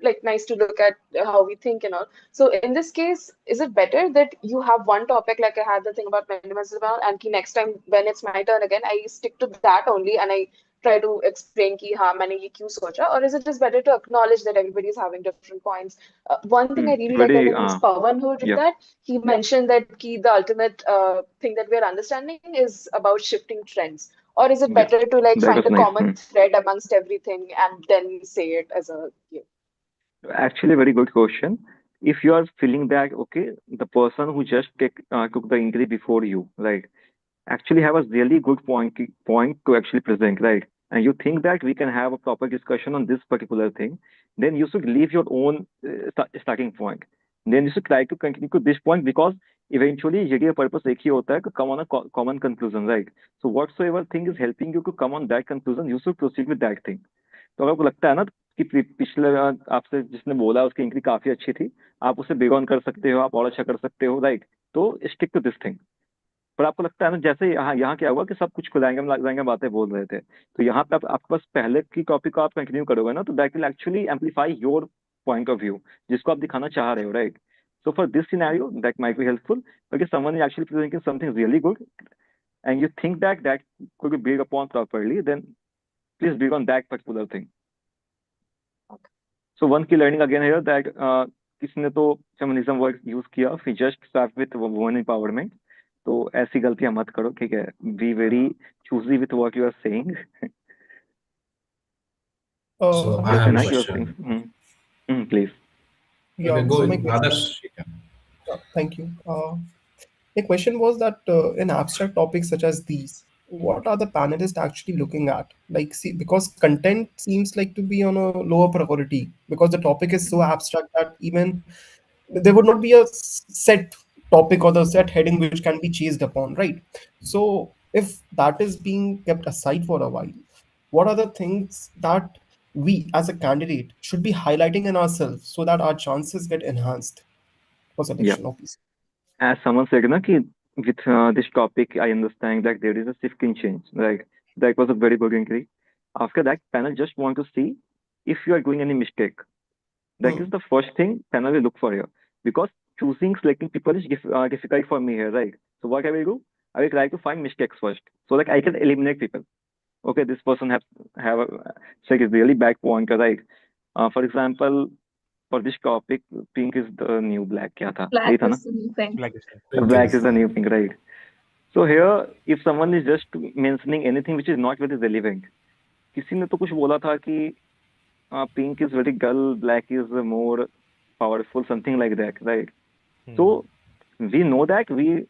like nice to look at how we think and all. So in this case, is it better that you have one topic like I had the thing about minimalism and next time when it's my turn again, I stick to that only and I try to explain कि हाँ मैंने ये क्यों सोचा, or is it just better to acknowledge that everybody is having different points? One thing I really liked, and Very it was Pawan who did yeah. that. He mentioned that the ultimate thing that we are understanding is about shifting trends. Or is it Yeah, better to like that find was a nice. common thread amongst everything and then say it as a Actually, very good question. If you are feeling that okay, the person who just took the inquiry before you, right, actually have a really good point to actually present, right? And you think that we can have a proper discussion on this particular thing, then you should leave your own starting point. Then you should try to continue to this point because eventually your purpose एक ही होता है to come on a common conclusion, right? So whatsoever thing is helping you to come on that conclusion, you should proceed with that thing. तो अगर आपको लगता है ना कि पिछले आपसे जिसने बोला उसकी इंक्री काफी अच्छी थी, आप उसे बिग ऑन कर सकते हो, आप और अच्छा कर सकते हो, राइट? तो स्टिक टू दिस थिंग. पर आपको लगता है ना जैसे यहाँ क्या हुआ कि सब कुछ रैंडम बातें बोल रहे थे, तो यहाँ पे आपके पास पहले की टॉपिक को आप कंटिन्यू करोगे ना, तो that will actually amplify your point of view जिसको आप दिखाना चाह रहे हो, right? So for this scenario that might be helpful because someone is actually presenting something really good and you think that could be built upon properly, then please build on that particular thing. So one key learning again here that किसने तो feminism word use किया, फिर just start with women empowerment. तो ऐसी गलतियां मत करो, ठीक है? Be very choosy with what you are saying. So I have a question. Please. Yeah, Okay, go so my in. question, Others. thank you. The question was that in abstract topics such as these, what are the panelists actually looking at? Like, see, because content seems like to be on a lower priority because the topic is so abstract that even there would not be a set topic or the set heading which can be chased upon, right? So if that is being kept aside for a while, what are the things that we as a candidate should be highlighting in ourselves so that our chances get enhanced for Yeah. selection of these? As someone said, na, ki with this topic, I understand that there is a shift in change, right? That was a very good inquiry. After that, panel just want to see if you are doing any mistake. That is the first thing panel will look for here. Because selecting people is difficult for me here, right? So what I will do? I will try to find mistakes first, so that I can eliminate people. Okay, this person have said a really bad point, right? For example, for this topic, pink is the new black. क्या था? Black था ना? is the new thing. Black is the new pink, right? So here, if someone is just mentioning anything which is not very relevant, किसी ने तो कुछ बोला था कि pink is very dull, black is more powerful, something like that, right? So we know that we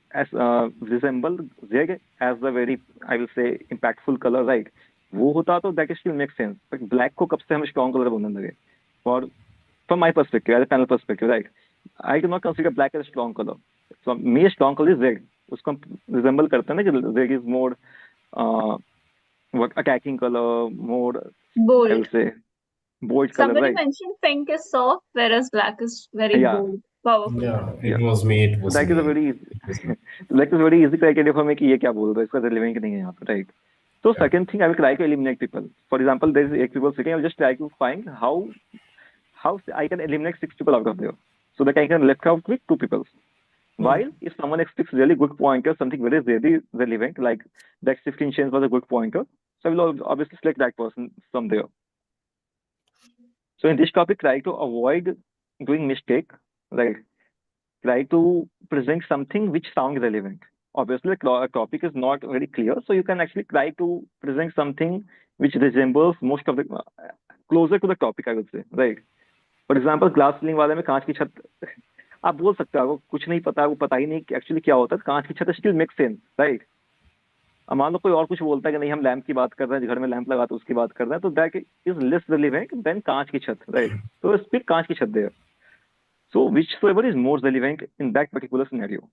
resemble Z as the very, I will say, impactful color, right? वो होता तो that still makes sense. But black को कब से हम strong color बोलने लगे? For from my perspective, as a panel perspective, right? I do not consider black as a strong color. So me, a strong color is Z. उसको हम resemble करते हैं ना कि Z is more what attacking color, more I Bold. will say bold color, Somebody right? mentioned pink is soft, whereas black is very Yeah. bold, powerful. Yeah, Yeah. it was me. It So was that is a me. very It was me. that is very easy criteria for me कि ये क्या बोल रहा है इसका relevant नहीं है यहाँ पे, right? So Yeah. second thing, I will try to eliminate people. For example, there is 8 people sitting. I will just try to find how I can eliminate 6 people out of there, so that I can left out with 2 people. While if someone expects really good pointer, something very really relevant, like that 16 chains was a good pointer, so I will obviously select that person from there. So in this topic, try to avoid doing mistake, right? Try to present something which sounds relevant. Obviously, a topic is not very clear, so you can actually try to present something which resembles most of the closer to the topic, I would say, right? For example, glass ceiling वाले में कांच की छत आप बोल सकते हो, कुछ नहीं पता, वो पता ही नहीं एक्चुअली क्या होता है, कांच की छत स्टिल मेक सेंस, राइट? अब मान लो कोई और कुछ बोलता है कि नहीं हम लैंप की बात कर रहे हैं, घर में लैंप लगा तो उसकी बात कर रहे हैं, तो that is less relevant than कांच की छत, राइट? तो स्पीक कांच की छत there. So whichsoever is more relevant in that particular scenario.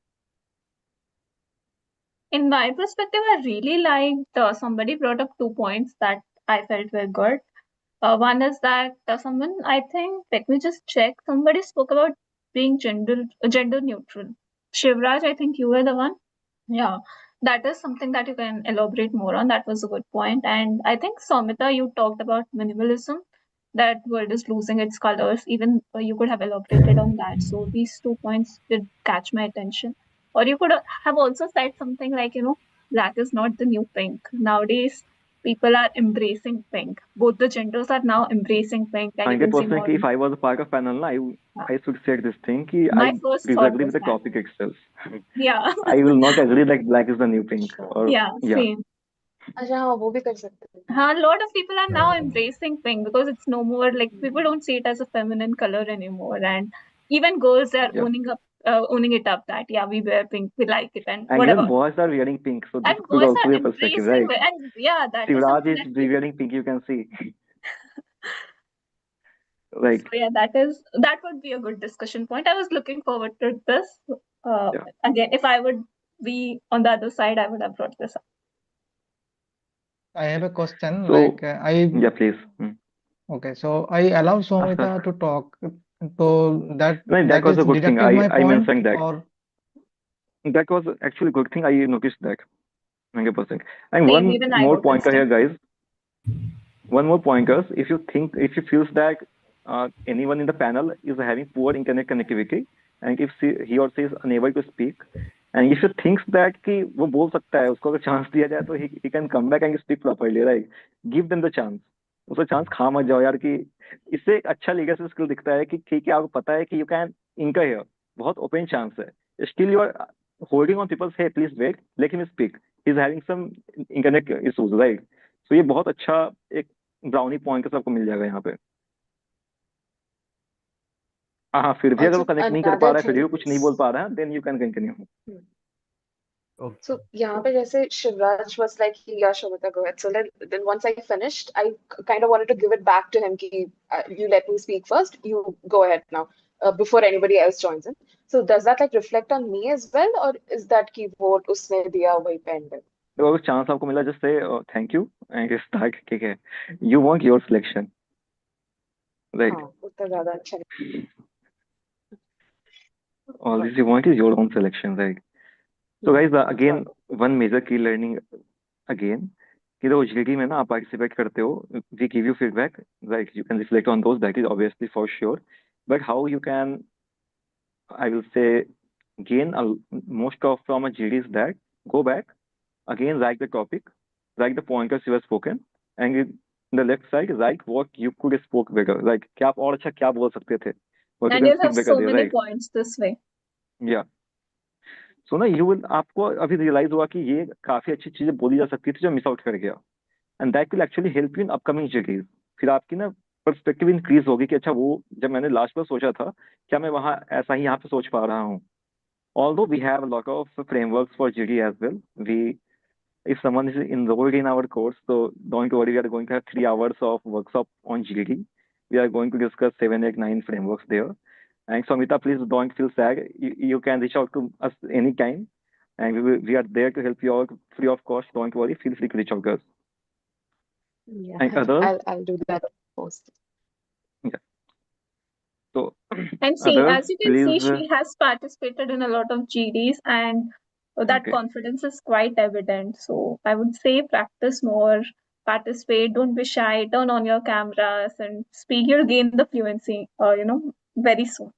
In my perspective, I really liked somebody brought up 2 points that I felt were good. One is that someone, I think, let me just check. Somebody spoke about being gender neutral. Shivraj, I think you were the one. Yeah, that is something that you can elaborate more on. That was a good point. And I think, Soumita, you talked about minimalism. That word is losing its colors. Even you could have elaborated on that. So these 2 points did catch my attention. Or you could have also said something like, black is not the new pink. Nowadays, people are embracing pink. Both the genders are now embracing pink, and you can see 100% more. कि if I was a part of panel, I should say this thing कि My I first thought disagree was with the that. topic itself. Yeah. I will not agree that black is the new pink. Or Yeah, same. अच्छा हाँ वो भी कर सकते हैं. A lot of people are now embracing pink because it's no more like people don't see it as a feminine color anymore, and even girls are Yeah. owning it up that we wear pink, we like it, and And whatever. even boys are wearing pink, so this And could boys also are be a perspective, embracing right? it, and that is Sivraj something is that people. wearing pink, you can see. Right. So that would be a good discussion point. I was looking forward to this. Yeah. Again, if I would be on the other side, I would have brought this up. I have a question. So Like yeah, please. Okay, so I allow Somita to talk. So that No, that was is a good thing. deducted my I point, mentioned that. or That was actually a good thing. I noticed that. 100%. And Same, one even I more noticed pointer here, it. guys. One more pointer. If you feels that anyone in the panel is having poor internet connectivity, and if he or she is unable to speak, and if you thinks that कि वो बोल सकता है, उसको अगर chance दिया जाए तो he can come back and speak properly, right? Give them the chance. उसे चांस खा मत जाओ यार, कि इससे एक अच्छा लीडरशिप स्किल दिखता है कि ठीक है, आपको पता है कि यू कैन इनका हियर बहुत ओपन चांस है, still you are holding on people's hey please wait let him speak, he is having some internet issues, right? तो ये बहुत अच्छा एक ब्राउनी पॉइंट सबको मिल जाएगा यहाँ पे. हाँ, फिर भी अगर वो Also, कनेक्ट नहीं कर पा another रहा है, फिर भी thing वो कुछ नहीं बोल पा रहा है, then you can continue. So यहाँ पे जैसे Shivraj was like, yeah, Shobita, go ahead. So then once I finished, I kind of wanted to give it back to him. Ki, you let me speak first. You go ahead now, before anybody else joins in. So does that like reflect on me as well, or is that ki vote उसने दिया वही पे end? तो अगर chance आपको मिला, just say thank you and start. ठीक है, you want your selection, right? हाँ उतना ज़्यादा अच्छा नहीं. All this you want is your own selection, right? So guys, again, one major key learning again, कि तो GDT में ना आप participate करते हो, we give you feedback, right? You can reflect on those, that is obviously for sure. But how you can, I will say, gain most of from a GD is that go back again, write the topic, write the pointers you have spoken, and in the left side write what you could have spoke better, like क्या आप और अच्छा क्या बोल सकते थे, what you And can you'll have speak better so there, many right? points this way. Yeah. सो ना you will, आपको अभी रियलाइज हुआ कि ये काफी अच्छी चीजें बोली जा सकती थी जो मिस आउट कर गया, and that will actually help you in upcoming जगह. फिर आपकी ना पर्सपेक्टिव इंक्रीज होगी कि अच्छा वो जब मैंने लास्ट बार सोचा था क्या मैं वहाँ ऐसा ही यहाँ पे सोच पा रहा हूँ, Although we have a lot of frameworks for GD as well. If someone is enrolled in our course, so don't worry, we are going to have 3 hours of workshop on GD. We are going to discuss 7, 8, 9 frameworks there. And Samita, please don't feel sad. You can reach out to us anytime, and we are there to help you out free of cost. Don't worry, feel free to reach out to us. Yeah, And others, I'll do that post. yeah. So And see, others, as you can see, please. she has participated in a lot of GDs, and that Okay. confidence is quite evident. So I would say practice more, participate, don't be shy, turn on your cameras and speak. You'll gain the fluency, very soon.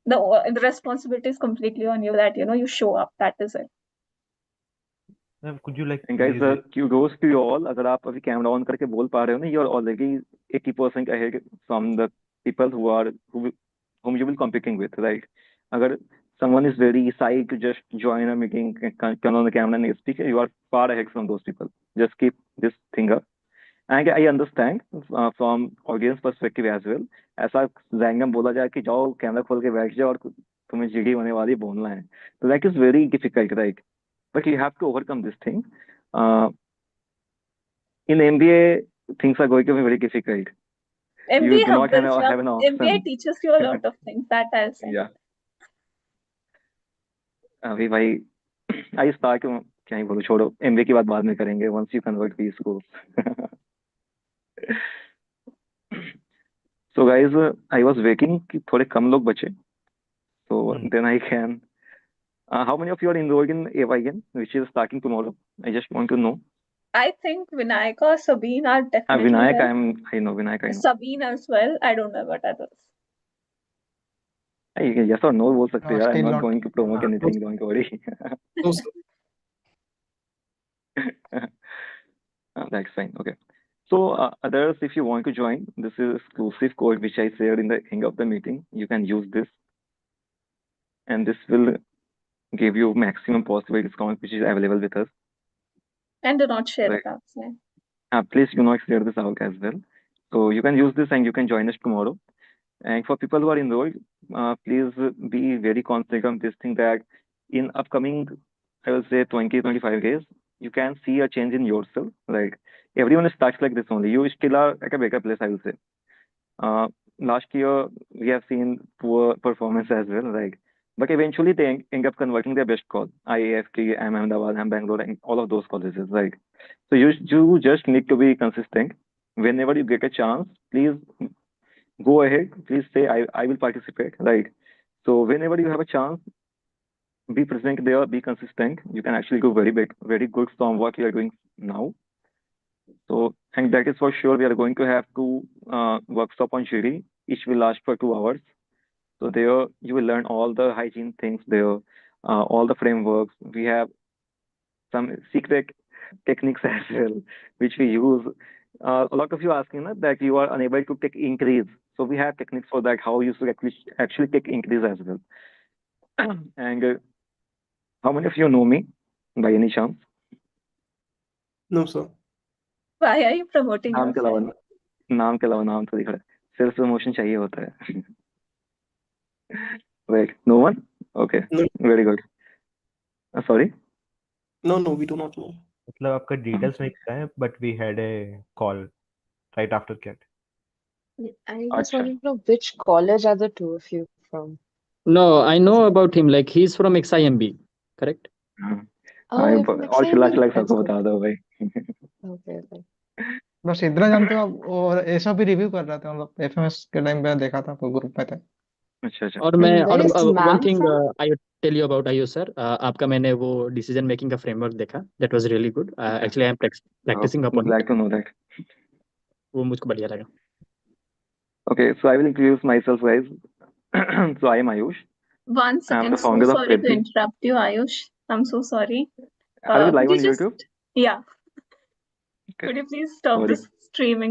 The responsibility is completely on you that, you show up. That is it. Could you like And guys, please kudos to you all. अगर आप अभी camera on करके बोल पा रहे हो ना, you're already 80% ahead from the people whom you will competing with, right? अगर someone is very shy to just join a meeting, turn on the camera and speak, you are far ahead from those people. Just keep this thing up. And I understand from audience perspective as well. ऐसा random बोला जाए कि जाओ camera खोल के बैठ जाओ और तुम्हें जीडी होने वाली बोलना है, तो that is very difficult, right? But you have to overcome this thing. In MBA, things are going to be very difficult. You do not have an option. MBA teaches you a lot of things, that I'll say. Yeah. अभी भाई I start क्या ही बोलूं, छोड़ो, MBA की बात बाद में करेंगे once you convert these schools. So guys, I was waiting कि थोड़े कम लोग बचे. So then I can. How many of you are enrolled in AIM, which is starting tomorrow? I just want to know. I think Vinayaka or Sabine are definitely Vinayak, there. I know Vinayak. I know. Sabine as well. I don't know about others. Yes or no बोल सकते यार. I'm Still not not. going to promote anything. Don't worry. No, sir. That's fine. Okay. So others, if you want to join, this is exclusive code which I shared in the end of the meeting. You can use this, and this will give you maximum possible discount which is available with us. And do not share Right. it outside. Please do not share this out as well. So you can use this and you can join us tomorrow. And for people who are enrolled, please be very confident on this thing that in upcoming, I will say 20-25 days, you can see a change in yourself. Right? Everyone starts like this only. You still are at a better place, I will say. Last year, we have seen poor performance as well, right? But eventually, they end up converting their best call. IIFT, IIM Ahmedabad, IIM Bangalore, and all of those colleges, right? So you just need to be consistent. Whenever you get a chance, please go ahead. Please say, I will participate, right? So whenever you have a chance, be present there, be consistent. You can actually go very good from what you are doing now. So, and that is for sure. We are going to have 2 workshops on GD. Each will last for 2 hours. So there you will learn all the hygiene things there, all the frameworks. We have some secret techniques as well, which we use. A lot of you asking that you are unable to take increase. So we have techniques for that, how you should actually take increase as well. And how many of you know me by any chance? No, sir. Why are you promoting नाम के अलावा yourself? नाम तो दिख रहा है. Self promotion चाहिए होता है. Wait, no one? Okay, No. very good. Sorry? No, we do not know. मतलब आपका डिटेल्स नहीं पता है, but we had a call right after that. I just want to know which college are the 2 of you from? No, I know about him. Like he's from XIMB, correct? Oh, you're from और चिल्ला XIMB? चिल्ला That's सबको good. बता दो भाई. Okay. बस इतना जानते हो आप, और ऐसा भी रिव्यू कर रहे थे, मतलब FMS के टाइम पे देखा था, आपको ग्रुप में थे. अच्छा. और मैं Where is one ma'am thing from? I would tell you about IO sir. आपका मैंने वो decision making का framework देखा. That was really good. Actually I am practicing upon Glad it. to know that. वो मुझको बढ़िया लगा. Okay, so I will introduce myself, guys. So I am Ayush. One I am second. the So founder of sorry to PrepBee. interrupt you, Ayush. I'm so sorry. Are we live Could on you just, YouTube? yeah. Okay. Could you please stop Sorry. this streaming?